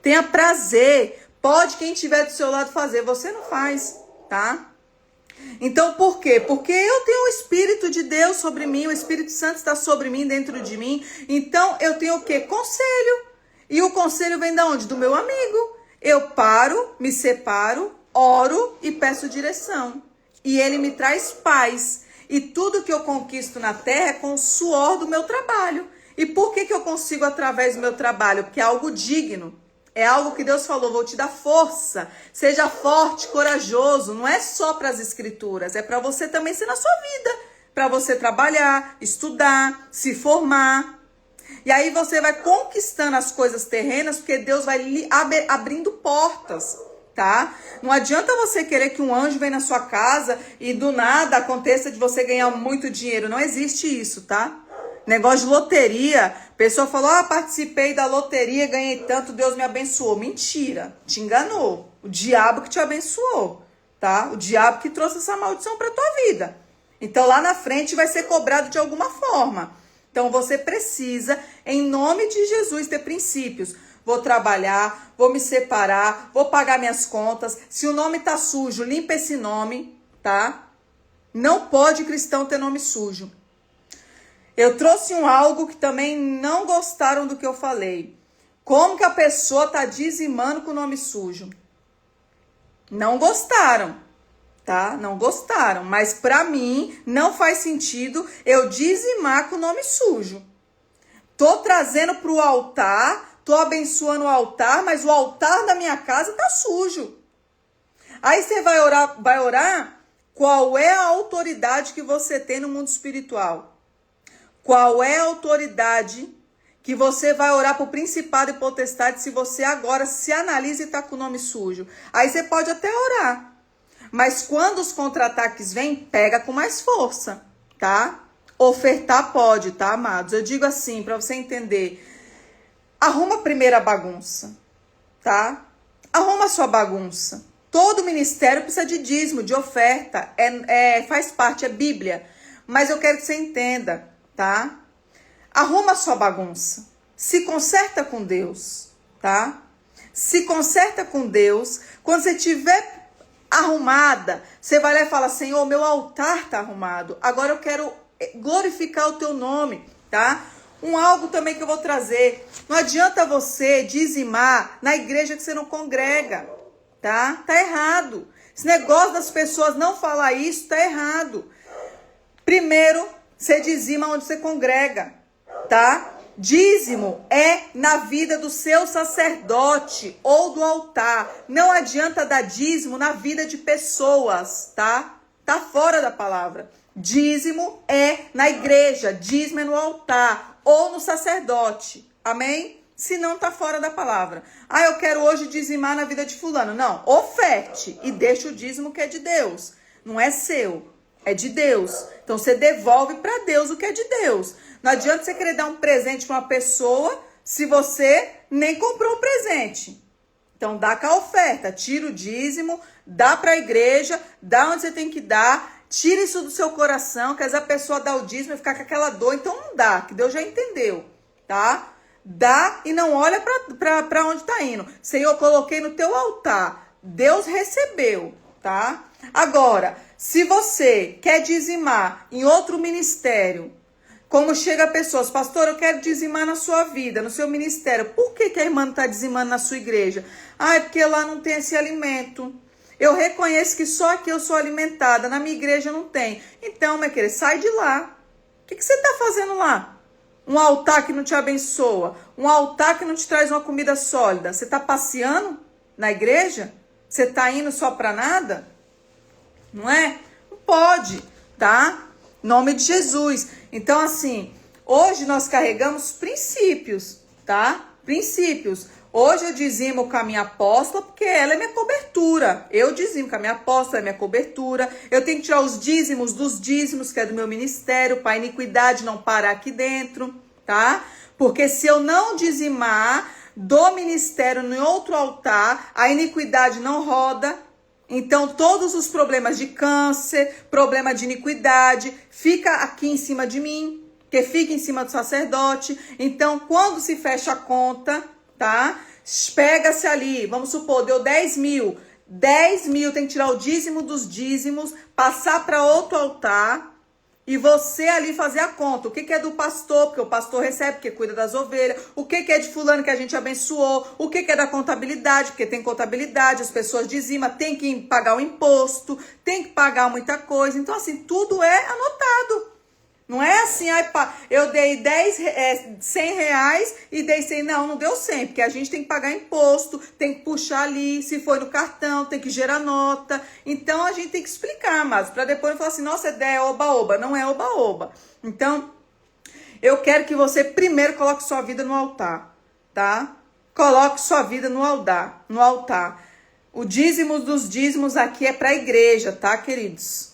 Speaker 1: Tenha prazer. Pode quem estiver do seu lado fazer, você não faz, tá? Então, por quê? Porque eu tenho o Espírito de Deus sobre mim, o Espírito Santo está sobre mim, dentro de mim. Então, eu tenho o quê? Conselho. E o conselho vem de onde? Do meu amigo. Eu paro, me separo, oro e peço direção. E ele me traz paz. E tudo que eu conquisto na terra é com o suor do meu trabalho. E por que eu consigo através do meu trabalho? Porque é algo digno. É algo que Deus falou, vou te dar força. Seja forte, corajoso. Não é só para as escrituras, é para você também ser na sua vida. Para você trabalhar, estudar, se formar. E aí você vai conquistando as coisas terrenas, porque Deus vai lhe abrindo portas, tá? Não adianta você querer que um anjo venha na sua casa e do nada aconteça de você ganhar muito dinheiro. Não existe isso, tá? Negócio de loteria, a pessoa falou, participei da loteria, ganhei tanto, Deus me abençoou. Mentira, te enganou. O diabo que te abençoou, tá? O diabo que trouxe essa maldição para tua vida. Então lá na frente vai ser cobrado de alguma forma. Então você precisa, em nome de Jesus, ter princípios. Vou trabalhar, vou me separar, vou pagar minhas contas. Se o nome tá sujo, limpa esse nome, tá? Não pode cristão ter nome sujo. Eu trouxe algo que também não gostaram do que eu falei. Como que a pessoa tá dizimando com o nome sujo? Não gostaram, tá? Não gostaram. Mas para mim, não faz sentido eu dizimar com o nome sujo. Tô trazendo pro altar, tô abençoando o altar, mas o altar da minha casa tá sujo. Aí você vai orar, qual é a autoridade que você tem no mundo espiritual? Qual é a autoridade que você vai orar por principado e potestade se você agora se analisa e tá com o nome sujo? Aí você pode até orar. Mas quando os contra-ataques vêm, pega com mais força, tá? Ofertar pode, tá, amados? Eu digo assim, para você entender. Arruma a primeira bagunça, tá? Arruma a sua bagunça. Todo ministério precisa de dízimo, de oferta. Faz parte, é Bíblia. Mas eu quero que você entenda, tá? Arruma a sua bagunça. Se conserta com Deus, tá? Se conserta com Deus. Quando você tiver arrumada, você vai lá e fala, Senhor, meu altar tá arrumado. Agora eu quero glorificar o teu nome, tá? Algo também que eu vou trazer. Não adianta você dizimar na igreja que você não congrega, tá? Tá errado. Esse negócio das pessoas não falar isso, tá errado. Primeiro, você dizima onde você congrega, tá? Dízimo é na vida do seu sacerdote ou do altar. Não adianta dar dízimo na vida de pessoas, tá? Tá fora da palavra. Dízimo é na igreja, dízimo é no altar ou no sacerdote. Amém? Se não, tá fora da palavra. Eu quero hoje dizimar na vida de fulano. Não, oferte e deixa o dízimo que é de Deus. Não é seu, é de Deus. Então você devolve para Deus o que é de Deus. Não adianta você querer dar um presente para uma pessoa se você nem comprou um presente. Então dá com a oferta, tira o dízimo, dá para a igreja, dá onde você tem que dar, tira isso do seu coração, que às vezes a pessoa dá o dízimo e fica com aquela dor, então não dá, que Deus já entendeu, tá? Dá e não olha para onde está indo. Senhor, eu coloquei no teu altar, Deus recebeu, tá? Agora, se você quer dizimar em outro ministério, como chega pessoas, pastor, eu quero dizimar na sua vida, no seu ministério. Por que a irmã não está dizimando na sua igreja? É porque lá não tem esse alimento. Eu reconheço que só aqui eu sou alimentada, na minha igreja não tem. Então, minha querida, sai de lá. O que você está fazendo lá? Um altar que não te abençoa, um altar que não te traz uma comida sólida. Você está passeando na igreja? Você está indo só para nada? Não é? Não pode, tá? Em nome de Jesus. Então, assim, hoje nós carregamos princípios, tá? Princípios. Hoje eu dizimo com a minha apóstola, porque ela é minha cobertura. Eu dizimo com a minha apóstola, é minha cobertura. Eu tenho que tirar os dízimos dos dízimos, que é do meu ministério, para a iniquidade não parar aqui dentro, tá? Porque se eu não dizimar do ministério em outro altar, a iniquidade não roda. Então, todos os problemas de câncer, problema de iniquidade, fica aqui em cima de mim, que fica em cima do sacerdote. Então, quando se fecha a conta, tá? Pega-se ali, vamos supor, deu 10 mil. 10 mil tem que tirar o dízimo dos dízimos, passar para outro altar e você ali fazer a conta. O que é do pastor, porque o pastor recebe, porque cuida das ovelhas. O que é de fulano que a gente abençoou. O que é da contabilidade, porque tem contabilidade, as pessoas dizimam, tem que pagar o imposto, tem que pagar muita coisa. Então, assim, tudo é anotado. Não é assim, eu dei 100 reais e dei 100. Não deu 100, porque a gente tem que pagar imposto, tem que puxar ali, se foi no cartão, tem que gerar nota. Então, a gente tem que explicar, mas para depois falar assim, nossa, ideia é oba-oba. Não é oba-oba. Então, eu quero que você primeiro coloque sua vida no altar, tá? Coloque sua vida no altar. O dízimo dos dízimos aqui é para a igreja, tá, queridos?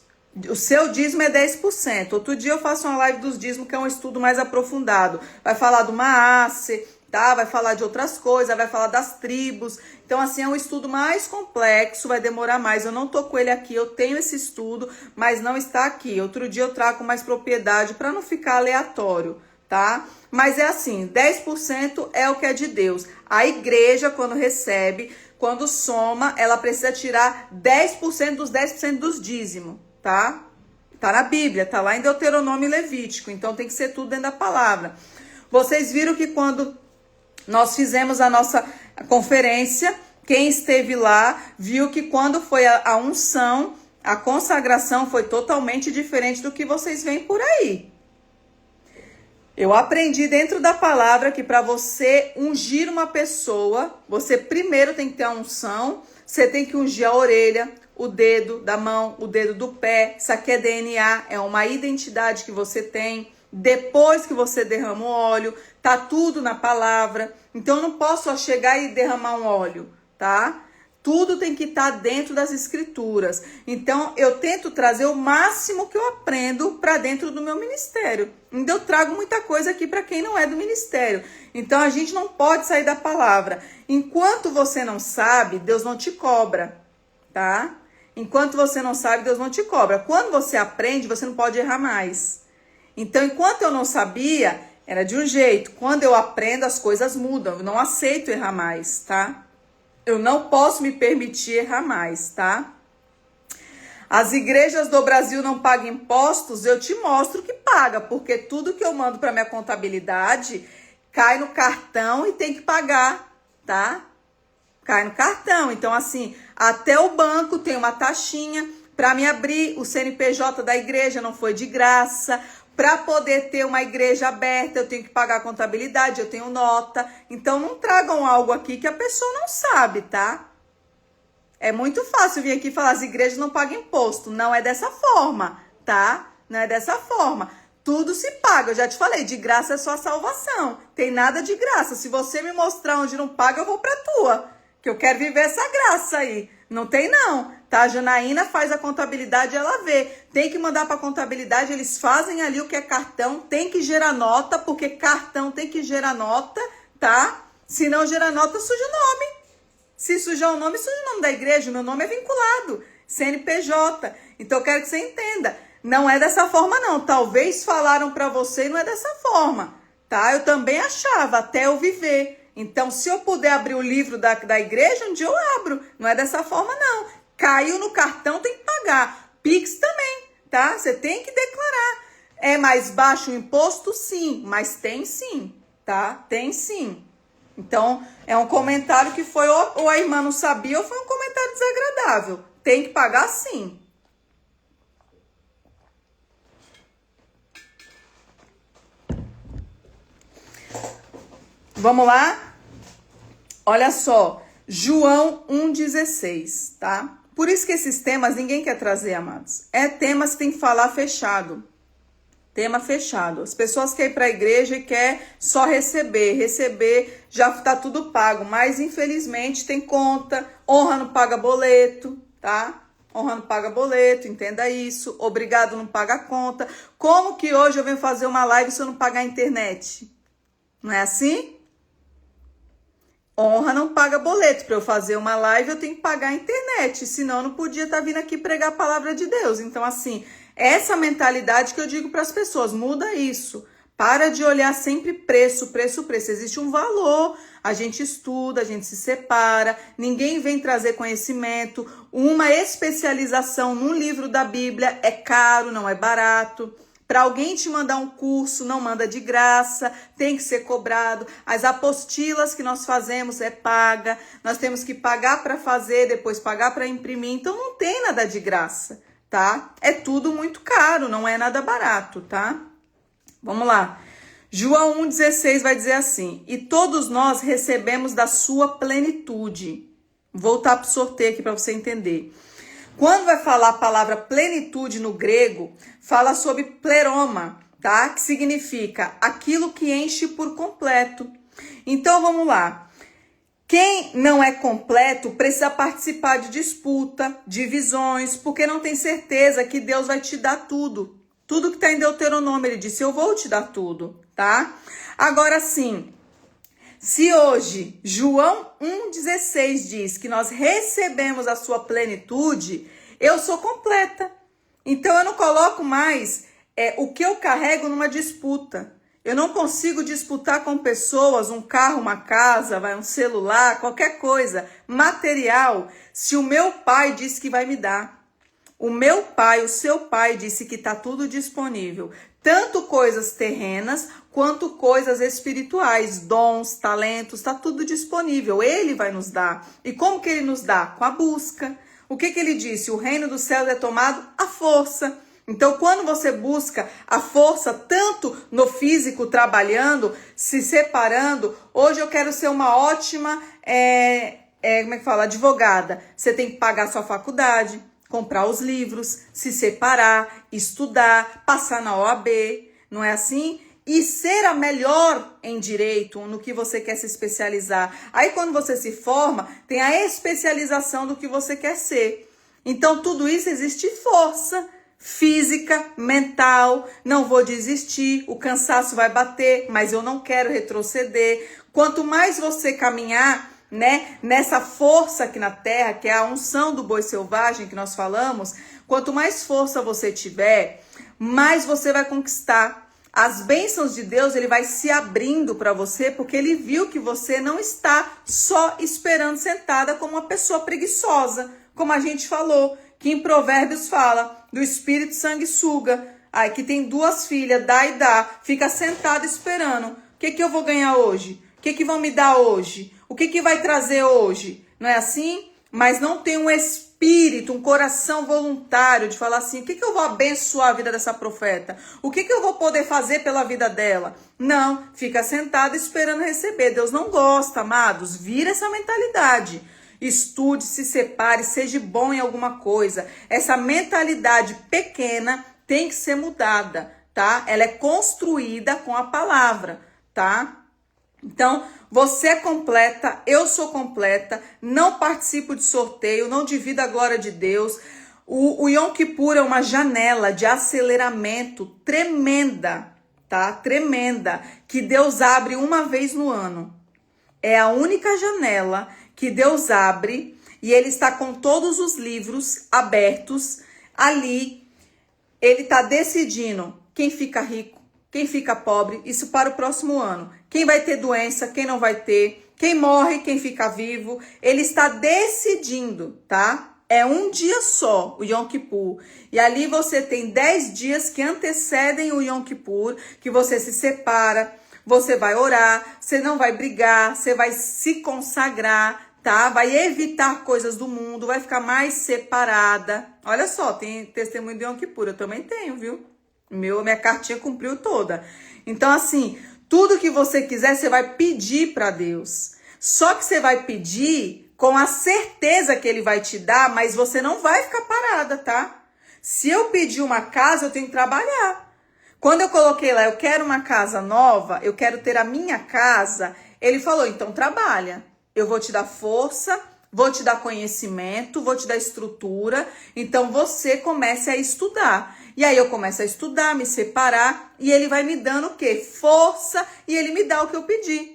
Speaker 1: O seu dízimo é 10%. Outro dia eu faço uma live dos dízimos, que é um estudo mais aprofundado. Vai falar do Maasse, tá? Vai falar de outras coisas, vai falar das tribos. Então, assim, é um estudo mais complexo, vai demorar mais. Eu não tô com ele aqui, eu tenho esse estudo, mas não está aqui. Outro dia eu trago com mais propriedade para não ficar aleatório, tá? Mas é assim, 10% é o que é de Deus. A igreja, quando recebe, quando soma, ela precisa tirar 10% dos 10% dos dízimos. Tá? Tá na Bíblia, tá lá em Deuteronômio e Levítico, então tem que ser tudo dentro da palavra. Vocês viram que quando nós fizemos a nossa conferência, quem esteve lá viu que quando foi a unção, a consagração foi totalmente diferente do que vocês veem por aí. Eu aprendi dentro da palavra que para você ungir uma pessoa, você primeiro tem que ter a unção, você tem que ungir a orelha, o dedo da mão, o dedo do pé. Isso aqui é DNA, é uma identidade que você tem. Depois que você derrama o óleo, tá tudo na palavra. Então eu não posso só chegar e derramar um óleo, tá? Tudo tem que estar dentro das escrituras. Então eu tento trazer o máximo que eu aprendo para dentro do meu ministério. Ainda eu trago muita coisa aqui para quem não é do ministério. Então a gente não pode sair da palavra. Enquanto você não sabe, Deus não te cobra, tá? Enquanto você não sabe, Deus não te cobra. Quando você aprende, você não pode errar mais. Então, enquanto eu não sabia, era de um jeito. Quando eu aprendo, as coisas mudam. Eu não aceito errar mais, tá? Eu não posso me permitir errar mais, tá? As igrejas do Brasil não pagam impostos, eu te mostro que paga, porque tudo que eu mando para minha contabilidade cai no cartão e tem que pagar, tá? Cai no cartão. Então, assim, até o banco tem uma taxinha. Para me abrir o CNPJ da igreja não foi de graça. Para poder ter uma igreja aberta, eu tenho que pagar a contabilidade, eu tenho nota. Então, não tragam algo aqui que a pessoa não sabe, tá? É muito fácil vir aqui e falar as igrejas não pagam imposto. Não é dessa forma, tá? Não é dessa forma. Tudo se paga. Eu já te falei, de graça é só a salvação. Tem nada de graça. Se você me mostrar onde não paga, eu vou pra tua. Que eu quero viver essa graça aí. Não tem não, tá? A Janaína faz a contabilidade, ela vê. Tem que mandar pra contabilidade, eles fazem ali o que é cartão, tem que gerar nota, porque cartão tem que gerar nota, tá? Se não gerar nota, suja o nome. Se sujar o nome, suja o nome da igreja. O meu nome é vinculado, CNPJ. Então eu quero que você entenda. Não é dessa forma não. Talvez falaram pra você e não é dessa forma, tá? Eu também achava, até eu viver. Então, se eu puder abrir o livro da igreja, um dia eu abro. Não é dessa forma, não. Caiu no cartão, tem que pagar. Pix também, tá? Você tem que declarar. É mais baixo o imposto? Sim. Mas tem sim, tá? Tem sim. Então, é um comentário que foi ou a irmã não sabia ou foi um comentário desagradável. Tem que pagar sim. Vamos lá? Olha só, João 1,16, tá? Por isso que esses temas ninguém quer trazer, amados. É temas que tem que falar fechado. Tema fechado. As pessoas querem ir para a igreja e querem só receber. Receber já está tudo pago, mas infelizmente tem conta. Honra não paga boleto, tá? Honra não paga boleto, entenda isso. Obrigado não paga conta. Como que hoje eu venho fazer uma live se eu não pagar a internet? Não é assim? Honra não paga boleto. Para eu fazer uma live, eu tenho que pagar a internet. Senão, eu não podia estar vindo aqui pregar a palavra de Deus. Então, assim, essa mentalidade que eu digo para as pessoas, muda isso. Para de olhar sempre preço, preço, preço. Existe um valor. A gente estuda, a gente se separa. Ninguém vem trazer conhecimento. Uma especialização num livro da Bíblia é caro, não é barato. Para alguém te mandar um curso, não manda de graça, tem que ser cobrado. As apostilas que nós fazemos é paga, nós temos que pagar para fazer, depois pagar para imprimir. Então não tem nada de graça, tá? É tudo muito caro, não é nada barato, tá? Vamos lá. João 1,16 vai dizer assim: e todos nós recebemos da sua plenitude. Vou voltar para o sorteio aqui para você entender. Quando vai falar a palavra plenitude no grego, fala sobre pleroma, tá? Que significa aquilo que enche por completo. Então, vamos lá. Quem não é completo precisa participar de disputa, divisões, porque não tem certeza que Deus vai te dar tudo. Tudo que está em Deuteronômio, ele disse, eu vou te dar tudo, tá? Agora sim, se hoje João 1,16 diz que nós recebemos a sua plenitude, eu sou completa. Então eu não coloco mais o que eu carrego numa disputa. Eu não consigo disputar com pessoas um carro, uma casa, um celular, qualquer coisa, material, se o meu pai disse que vai me dar. O meu pai, o seu pai disse que está tudo disponível. Tanto coisas terrenas quanto coisas espirituais, dons, talentos, está tudo disponível. Ele vai nos dar. E como que ele nos dá? Com a busca. O que ele disse? O reino dos céus é tomado à força. Então, quando você busca a força, tanto no físico, trabalhando, se separando, hoje eu quero ser uma ótima, advogada. Você tem que pagar a sua faculdade, comprar os livros, se separar, estudar, passar na OAB, não é assim? E ser a melhor em direito, no que você quer se especializar. Aí quando você se forma, tem a especialização do que você quer ser. Então tudo isso existe força física, mental, não vou desistir, o cansaço vai bater, mas eu não quero retroceder. Quanto mais você caminhar, né, nessa força aqui na terra, que é a unção do boi selvagem que nós falamos, quanto mais força você tiver, mais você vai conquistar. As bênçãos de Deus, ele vai se abrindo para você, porque ele viu que você não está só esperando sentada como uma pessoa preguiçosa, como a gente falou, que em Provérbios fala, do espírito sanguessuga, aí que tem 2 filhas, dá e dá, fica sentado esperando. O que eu vou ganhar hoje? O que vão me dar hoje? O que vai trazer hoje? Não é assim? Mas não tem um espírito, um coração voluntário de falar assim, o que eu vou abençoar a vida dessa profeta? O que eu vou poder fazer pela vida dela? Não, fica sentado esperando receber. Deus não gosta, amados. Vira essa mentalidade. Estude, se separe, seja bom em alguma coisa. Essa mentalidade pequena tem que ser mudada, tá? Ela é construída com a palavra, tá? Então, você é completa, eu sou completa, não participo de sorteio, não divido a glória de Deus. O Yom Kippur é uma janela de aceleramento tremenda, tá? Tremenda, que Deus abre uma vez no ano. É a única janela que Deus abre e ele está com todos os livros abertos ali. Ele está decidindo quem fica rico, quem fica pobre, isso para o próximo ano. Quem vai ter doença, quem não vai ter, quem morre, quem fica vivo. Ele está decidindo, tá? É um dia só, o Yom Kippur. E ali você tem 10 dias que antecedem o Yom Kippur, que você se separa, você vai orar, você não vai brigar, você vai se consagrar, tá? Vai evitar coisas do mundo, vai ficar mais separada. Olha só, tem testemunho de Yom Kippur, eu também tenho, viu? Minha cartinha cumpriu toda. Então, assim, tudo que você quiser, você vai pedir para Deus. Só que você vai pedir com a certeza que ele vai te dar, mas você não vai ficar parada, tá? Se eu pedir uma casa, eu tenho que trabalhar. Quando eu coloquei lá, eu quero uma casa nova, eu quero ter a minha casa, ele falou, então trabalha. Eu vou te dar força, vou te dar conhecimento, vou te dar estrutura, então você comece a estudar. E aí eu começo a estudar, me separar, e ele vai me dando o quê? Força, e ele me dá o que eu pedi.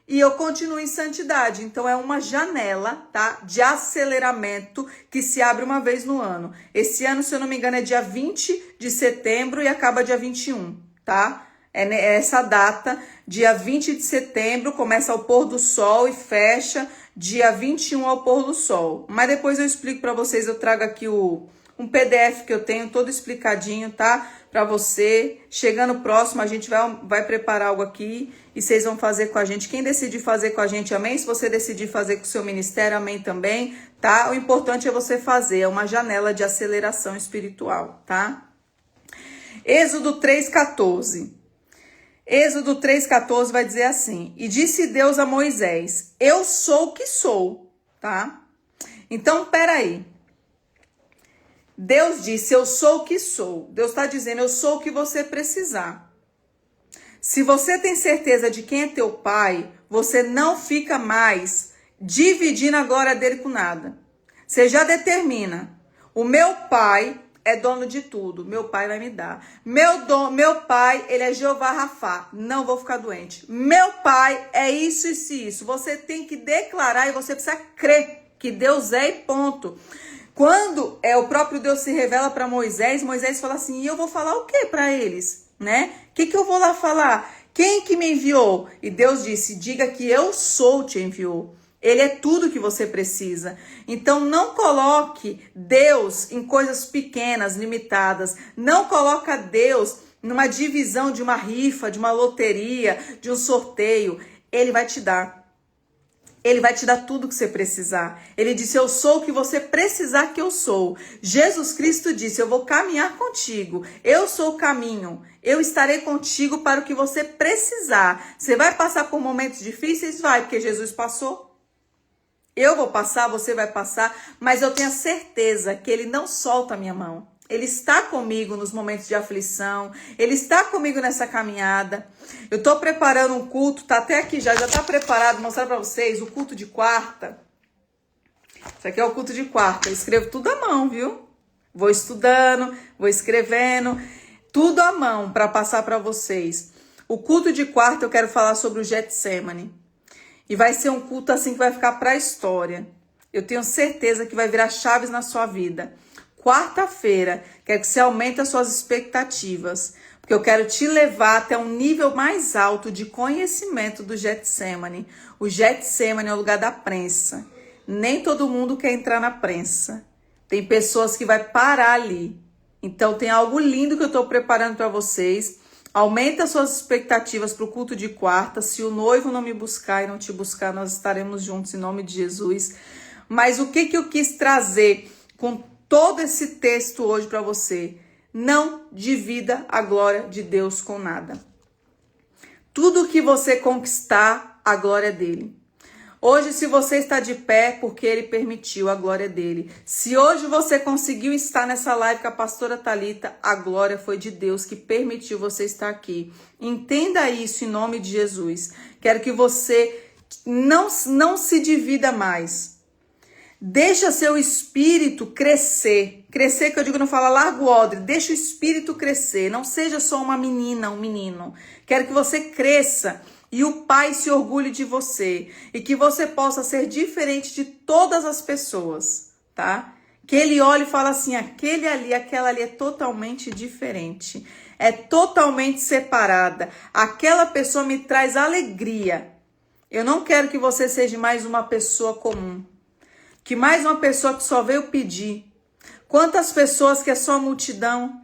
Speaker 1: E eu continuo em santidade. Então é uma janela, tá? De aceleramento que se abre uma vez no ano. Esse ano, se eu não me engano, é dia 20 de setembro e acaba dia 21, tá? É essa data, dia 20 de setembro, começa ao pôr do sol e fecha dia 21 ao pôr do sol. Mas depois eu explico para vocês, eu trago aqui um PDF que eu tenho todo explicadinho, tá? Para você. Chegando próximo, a gente vai preparar algo aqui e vocês vão fazer com a gente. Quem decidir fazer com a gente, amém? Se você decidir fazer com o seu ministério, amém também, tá? O importante é você fazer, é uma janela de aceleração espiritual, tá? Êxodo 3,14. Êxodo 3,14 vai dizer assim: e disse Deus a Moisés, eu sou o que sou, tá? Então, peraí. Deus disse, eu sou o que sou. Deus está dizendo, eu sou o que você precisar. Se você tem certeza de quem é teu pai, você não fica mais dividindo a glória dele com nada. Você já determina, o meu pai é dono de tudo, meu pai vai me dar. Meu pai, ele é Jeová Rafá, não vou ficar doente. Meu pai é isso e isso. Você tem que declarar e você precisa crer que Deus é e ponto. Quando o próprio Deus se revela para Moisés, Moisés fala assim, e eu vou falar o que para eles, né? O que eu vou lá falar? Quem que me enviou? E Deus disse, diga que eu sou te enviou. Ele é tudo que você precisa. Então não coloque Deus em coisas pequenas, limitadas. Não coloca Deus numa divisão de uma rifa, de uma loteria, de um sorteio. Ele vai te dar. Ele vai te dar tudo que você precisar. Ele disse, eu sou o que você precisar que eu sou. Jesus Cristo disse, eu vou caminhar contigo. Eu sou o caminho. Eu estarei contigo para o que você precisar. Você vai passar por momentos difíceis? Vai, porque Jesus passou. Eu vou passar, você vai passar. Mas eu tenho a certeza que Ele não solta a minha mão. Ele está comigo nos momentos de aflição. Ele está comigo nessa caminhada. Eu estou preparando um culto, tá até aqui já está preparado, vou mostrar para vocês o culto de quarta. Isso aqui é o culto de quarta. Eu escrevo tudo à mão, viu? Vou estudando, vou escrevendo, tudo à mão para passar para vocês. O culto de quarta eu quero falar sobre o Getsemane. E vai ser um culto assim que vai ficar para a história. Eu tenho certeza que vai virar chaves na sua vida. Quarta-feira, quero que você aumente as suas expectativas, porque eu quero te levar até um nível mais alto de conhecimento do Getsemane. O Getsemane é o lugar da prensa. Nem todo mundo quer entrar na prensa. Tem pessoas que vai parar ali. Então tem algo lindo que eu estou preparando para vocês. Aumenta as suas expectativas para o culto de quarta. Se o noivo não me buscar e não te buscar, nós estaremos juntos em nome de Jesus. Mas o que eu quis trazer com todo esse texto hoje para você? Não divida a glória de Deus com nada. Tudo que você conquistar, a glória é dele. Hoje, se você está de pé, porque ele permitiu, a glória é dele. Se hoje você conseguiu estar nessa live com a pastora Thalita, a glória foi de Deus que permitiu você estar aqui. Entenda isso em nome de Jesus. Quero que você não se divida mais. Deixa seu espírito crescer. Crescer, que eu digo, não fala larga o odre. Deixa o espírito crescer. Não seja só uma menina, um menino. Quero que você cresça e o Pai se orgulhe de você. E que você possa ser diferente de todas as pessoas, tá? Que ele olhe e fale assim, aquele ali, aquela ali é totalmente diferente. É totalmente separada. Aquela pessoa me traz alegria. Eu não quero que você seja mais uma pessoa comum. Que mais uma pessoa que só veio pedir. Quantas pessoas que é só multidão.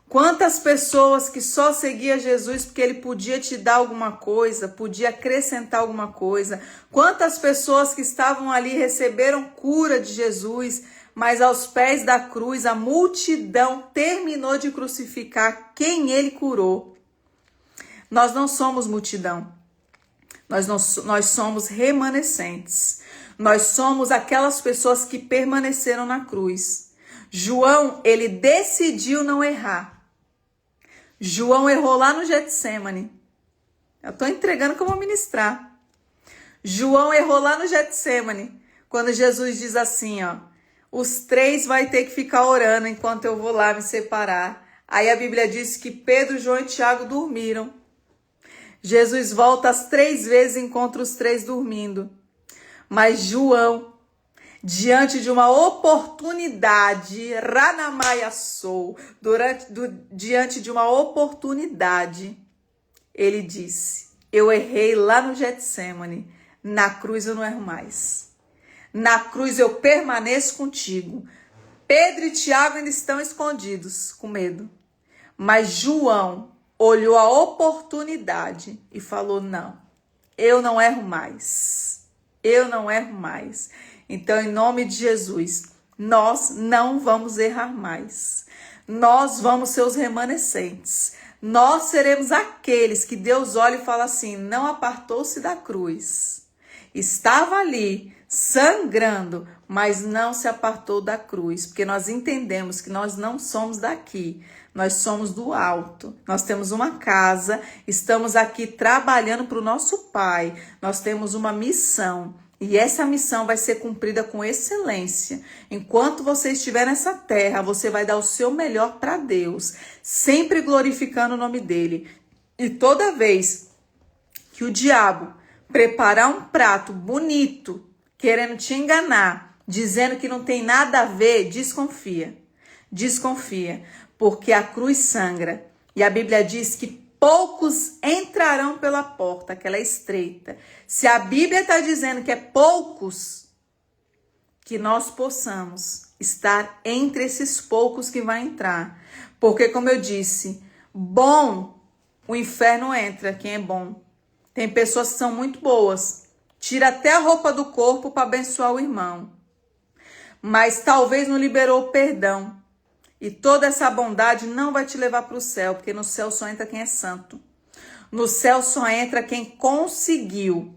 Speaker 1: Quantas pessoas que só seguia Jesus porque ele podia te dar alguma coisa, podia acrescentar alguma coisa. Quantas pessoas que estavam ali receberam cura de Jesus, mas aos pés da cruz a multidão terminou de crucificar quem ele curou. Nós não somos multidão. Nós somos remanescentes. Nós somos aquelas pessoas que permaneceram na cruz. João, ele decidiu não errar. João errou lá no Getsêmani. Eu estou entregando que eu vou ministrar. João errou lá no Getsêmani, quando Jesus diz assim, ó, os 3 vai ter que ficar orando enquanto eu vou lá me separar. Aí a Bíblia diz que Pedro, João e Tiago dormiram. Jesus volta as 3 vezes e encontra os 3 dormindo. Mas João, diante de uma oportunidade, diante de uma oportunidade, ele disse, eu errei lá no Getsêmani, na cruz eu não erro mais. Na cruz eu permaneço contigo. Pedro e Tiago ainda estão escondidos, com medo. Mas João olhou a oportunidade e falou, não, eu não erro mais. Eu não erro mais. Então, em nome de Jesus, nós não vamos errar mais. Nós vamos ser os remanescentes. Nós seremos aqueles que Deus olha e fala assim, não apartou-se da cruz. Estava ali, sangrando, mas não se apartou da cruz, porque nós entendemos que nós não somos daqui, nós somos do alto. Nós temos uma casa, estamos aqui trabalhando para o nosso Pai, nós temos uma missão. E essa missão vai ser cumprida com excelência. Enquanto você estiver nessa terra, você vai dar o seu melhor para Deus, sempre glorificando o nome dele. E toda vez que o diabo preparar um prato bonito, querendo te enganar, dizendo que não tem nada a ver, desconfia. Desconfia, porque a cruz sangra. E a Bíblia diz que poucos entrarão pela porta, que ela é estreita. Se a Bíblia está dizendo que é poucos, que nós possamos estar entre esses poucos que vai entrar. Porque, como eu disse, bom, o inferno entra, quem é bom. Tem pessoas que são muito boas. Tira até a roupa do corpo para abençoar o irmão. Mas talvez não liberou o perdão. E toda essa bondade não vai te levar para o céu, porque no céu só entra quem é santo. No céu só entra quem conseguiu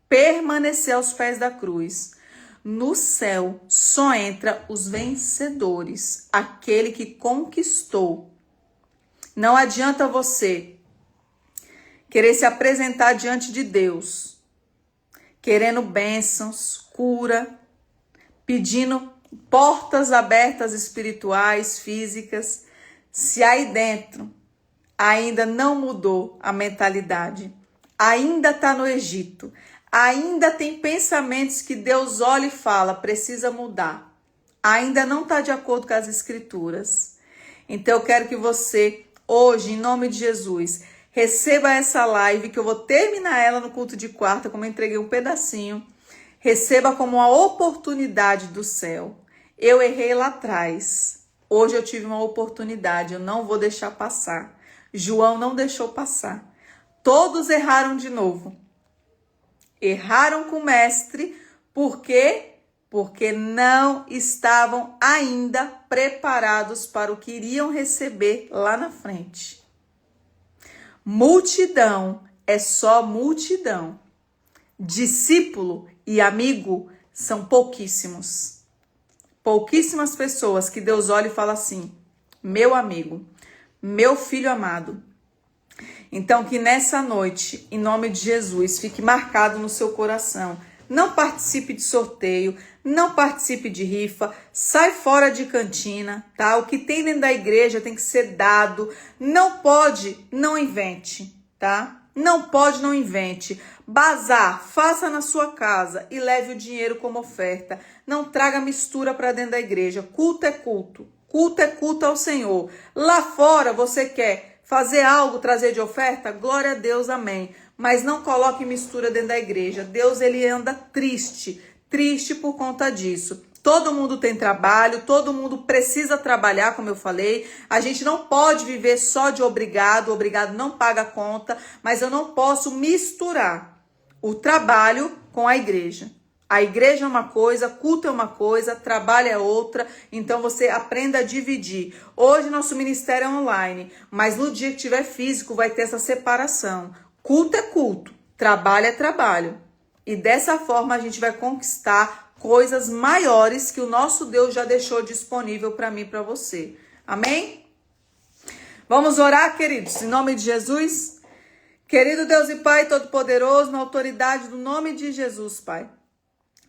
Speaker 1: permanecer aos pés da cruz. No céu só entra os vencedores, aquele que conquistou. Não adianta você querer se apresentar diante de Deus, querendo bênçãos, cura, pedindo portas abertas espirituais, físicas, se aí dentro ainda não mudou a mentalidade, ainda está no Egito, ainda tem pensamentos que Deus olha e fala, precisa mudar, ainda não está de acordo com as escrituras. Então eu quero que você, hoje, em nome de Jesus, receba essa live, que eu vou terminar ela no culto de quarta, como eu entreguei um pedacinho, receba como uma oportunidade do céu. Eu errei lá atrás. Hoje eu tive uma oportunidade. Eu não vou deixar passar. João não deixou passar. Todos erraram de novo. Erraram com o mestre. Por quê? Porque não estavam ainda preparados para o que iriam receber lá na frente. Multidão é só multidão. Discípulo e amigo são pouquíssimos. Pouquíssimas pessoas que Deus olha e fala assim, meu amigo, meu filho amado. Então que nessa noite, em nome de Jesus, fique marcado no seu coração. Não participe de sorteio, não participe de rifa, sai fora de cantina, tá? O que tem dentro da igreja tem que ser dado. Não pode, não invente, tá? Não pode, não invente. Bazar, faça na sua casa e leve o dinheiro como oferta. Não traga mistura para dentro da igreja. Culto é culto. Culto é culto ao Senhor. Lá fora você quer fazer algo, trazer de oferta? Glória a Deus, amém. Mas não coloque mistura dentro da igreja. Deus, ele anda triste por conta disso. Todo mundo tem trabalho, todo mundo precisa trabalhar, como eu falei. A gente não pode viver só de obrigado, obrigado não paga a conta, mas eu não posso misturar o trabalho com a igreja. A igreja é uma coisa, culto é uma coisa, trabalho é outra, então você aprenda a dividir. Hoje nosso ministério é online, mas no dia que tiver físico vai ter essa separação. Culto é culto, trabalho é trabalho. E dessa forma a gente vai conquistar coisas maiores que o nosso Deus já deixou disponível para mim e para você. Amém? Vamos orar, queridos, em nome de Jesus. Querido Deus e Pai Todo-Poderoso, na autoridade do nome de Jesus, Pai.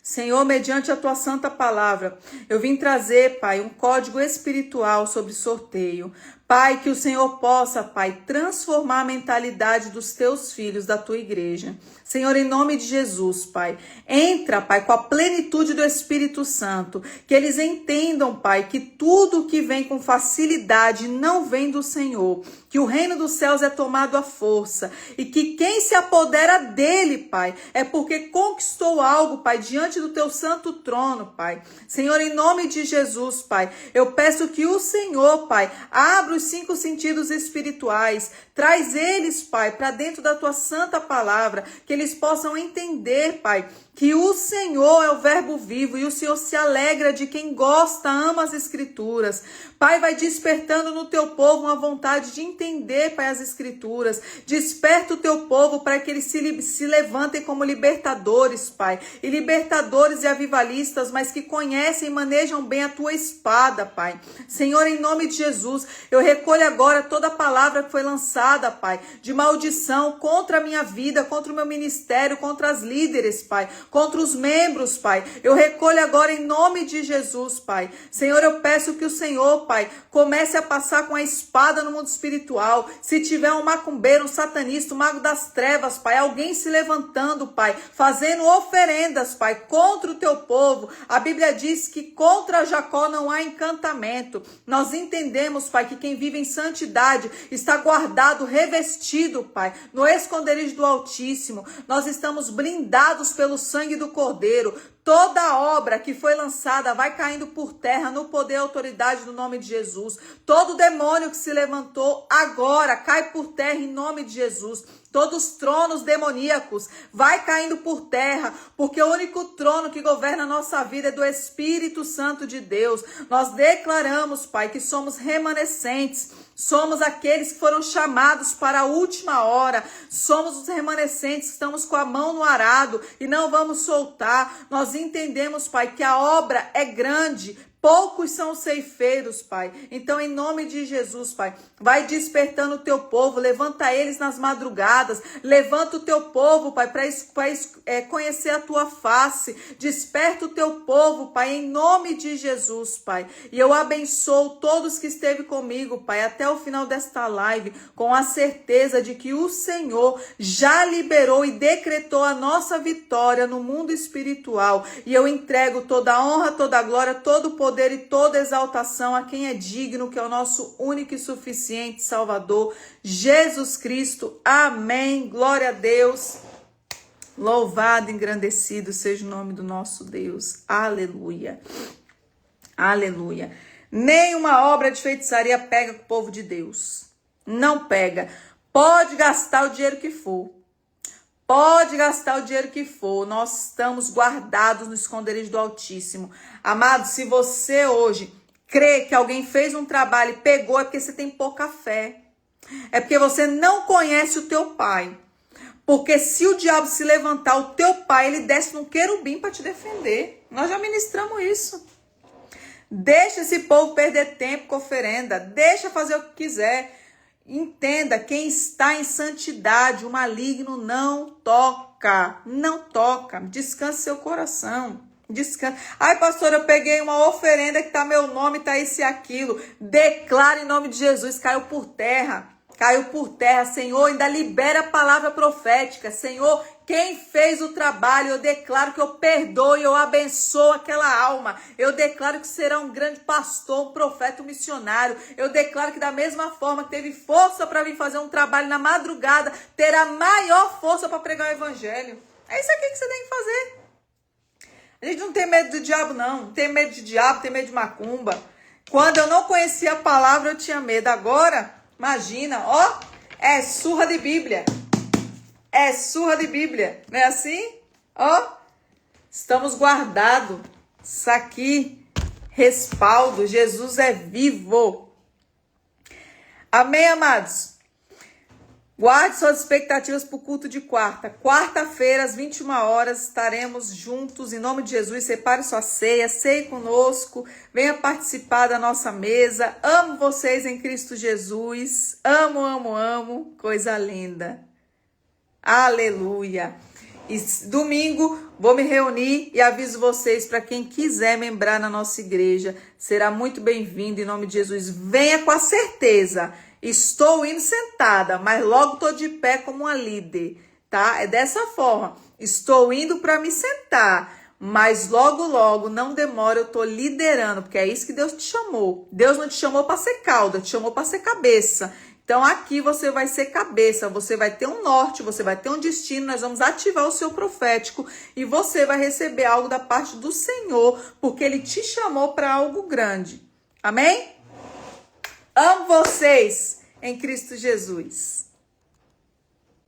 Speaker 1: Senhor, mediante a tua santa palavra, eu vim trazer, Pai, um código espiritual sobre sorteio. Pai, que o Senhor possa, Pai, transformar a mentalidade dos teus filhos, da tua igreja. Senhor, em nome de Jesus, Pai, entra, Pai, com a plenitude do Espírito Santo, que eles entendam, Pai, que tudo que vem com facilidade não vem do Senhor, que o reino dos céus é tomado à força e que quem se apodera dele, Pai, é porque conquistou algo, Pai, diante do teu santo trono, Pai. Senhor, em nome de Jesus, Pai, eu peço que o Senhor, Pai, abra os 5 sentidos espirituais, traz eles, Pai, para dentro da tua santa palavra, que eles possam entender, Pai, que o Senhor é o verbo vivo e o Senhor se alegra de quem gosta, ama as escrituras. Pai, vai despertando no teu povo uma vontade de entender, Pai, as escrituras. Desperta o teu povo para que eles se levantem como libertadores, Pai. E libertadores e avivalistas, mas que conhecem e manejam bem a tua espada, Pai. Senhor, em nome de Jesus, eu recolho agora toda a palavra que foi lançada, Pai, de maldição contra a minha vida, contra o meu ministério, contra as líderes, Pai, contra os membros, Pai. Eu recolho agora em nome de Jesus, Pai. Senhor, eu peço que o Senhor, Pai, comece a passar com a espada no mundo espiritual. Se tiver um macumbeiro, um satanista, um mago das trevas, Pai, alguém se levantando, Pai, fazendo oferendas, Pai, contra o teu povo. A Bíblia diz que contra Jacó não há encantamento. Nós entendemos, Pai, que quem vive em santidade está guardado, revestido, Pai, no esconderijo do Altíssimo. Nós estamos blindados pelo sangue do Cordeiro. Toda obra que foi lançada vai caindo por terra no poder e autoridade do nome de Jesus. Todo demônio que se levantou agora cai por terra em nome de Jesus. Todos os tronos demoníacos vai caindo por terra, porque o único trono que governa a nossa vida é do Espírito Santo de Deus. Nós declaramos, Pai, que somos remanescentes. Somos aqueles que foram chamados para a última hora. Somos os remanescentes que estamos com a mão no arado e não vamos soltar. Nós entendemos, Pai, que a obra é grande. Poucos são os ceifeiros, Pai. Então, em nome de Jesus, Pai, vai despertando o teu povo, levanta eles nas madrugadas, levanta o teu povo, Pai, para conhecer a tua face. Desperta o teu povo, Pai, em nome de Jesus, Pai. E eu abençoo todos que esteve comigo, Pai, até o final desta live, com a certeza de que o Senhor já liberou e decretou a nossa vitória no mundo espiritual. E eu entrego toda a honra, toda a glória, todo o poder e toda exaltação a quem é digno, que é o nosso único e suficiente Salvador, Jesus Cristo. Amém. Glória a Deus. Louvado, engrandecido seja o nome do nosso Deus. Aleluia. Aleluia. Nenhuma obra de feitiçaria pega com o povo de Deus. Não pega. Pode gastar o dinheiro que for. Pode gastar o dinheiro que for, nós estamos guardados no esconderijo do Altíssimo. Amado, se você hoje crê que alguém fez um trabalho e pegou, é porque você tem pouca fé. É porque você não conhece o teu pai. Porque se o diabo se levantar, o teu pai, ele desce num querubim para te defender. Nós já ministramos isso. Deixa esse povo perder tempo com oferenda. Deixa fazer o que quiser. Entenda, quem está em santidade, o maligno não toca, não toca. Descanse seu coração, descanse. Ai, pastor, eu peguei uma oferenda que tá meu nome, tá isso e aquilo. Declara em nome de Jesus, caiu por terra. Caiu por terra, Senhor, ainda libera a palavra profética. Senhor, quem fez o trabalho, eu declaro que eu perdoo e eu abençoo aquela alma. Eu declaro que será um grande pastor, um profeta, um missionário. Eu declaro que da mesma forma que teve força para vir fazer um trabalho na madrugada, terá maior força para pregar o evangelho. É isso aqui que você tem que fazer. A gente não tem medo do diabo, não. Não tem medo de diabo, tem medo de macumba. Quando eu não conhecia a palavra, eu tinha medo. Agora, imagina, ó, é surra de Bíblia. É surra de Bíblia, não é assim? Ó, estamos guardados. Isso aqui, respaldo. Jesus é vivo. Amém, amados? Guarde suas expectativas para o culto de quarta. Quarta-feira, às 21 horas, estaremos juntos. Em nome de Jesus, separe sua ceia, ceie conosco. Venha participar da nossa mesa. Amo vocês em Cristo Jesus. Amo, amo, amo. Coisa linda. Aleluia. E domingo vou me reunir e aviso vocês para quem quiser membrar na nossa igreja. Será muito bem-vindo em nome de Jesus. Venha com a certeza. Estou indo sentada, mas logo estou de pé como uma líder, tá? É dessa forma. Estou indo para me sentar, mas logo, logo, não demora, eu estou liderando, porque é isso que Deus te chamou. Deus não te chamou para ser cauda, te chamou para ser cabeça. Então aqui você vai ser cabeça, você vai ter um norte, você vai ter um destino, nós vamos ativar o seu profético e você vai receber algo da parte do Senhor, porque Ele te chamou para algo grande. Amém? Amo vocês em Cristo Jesus.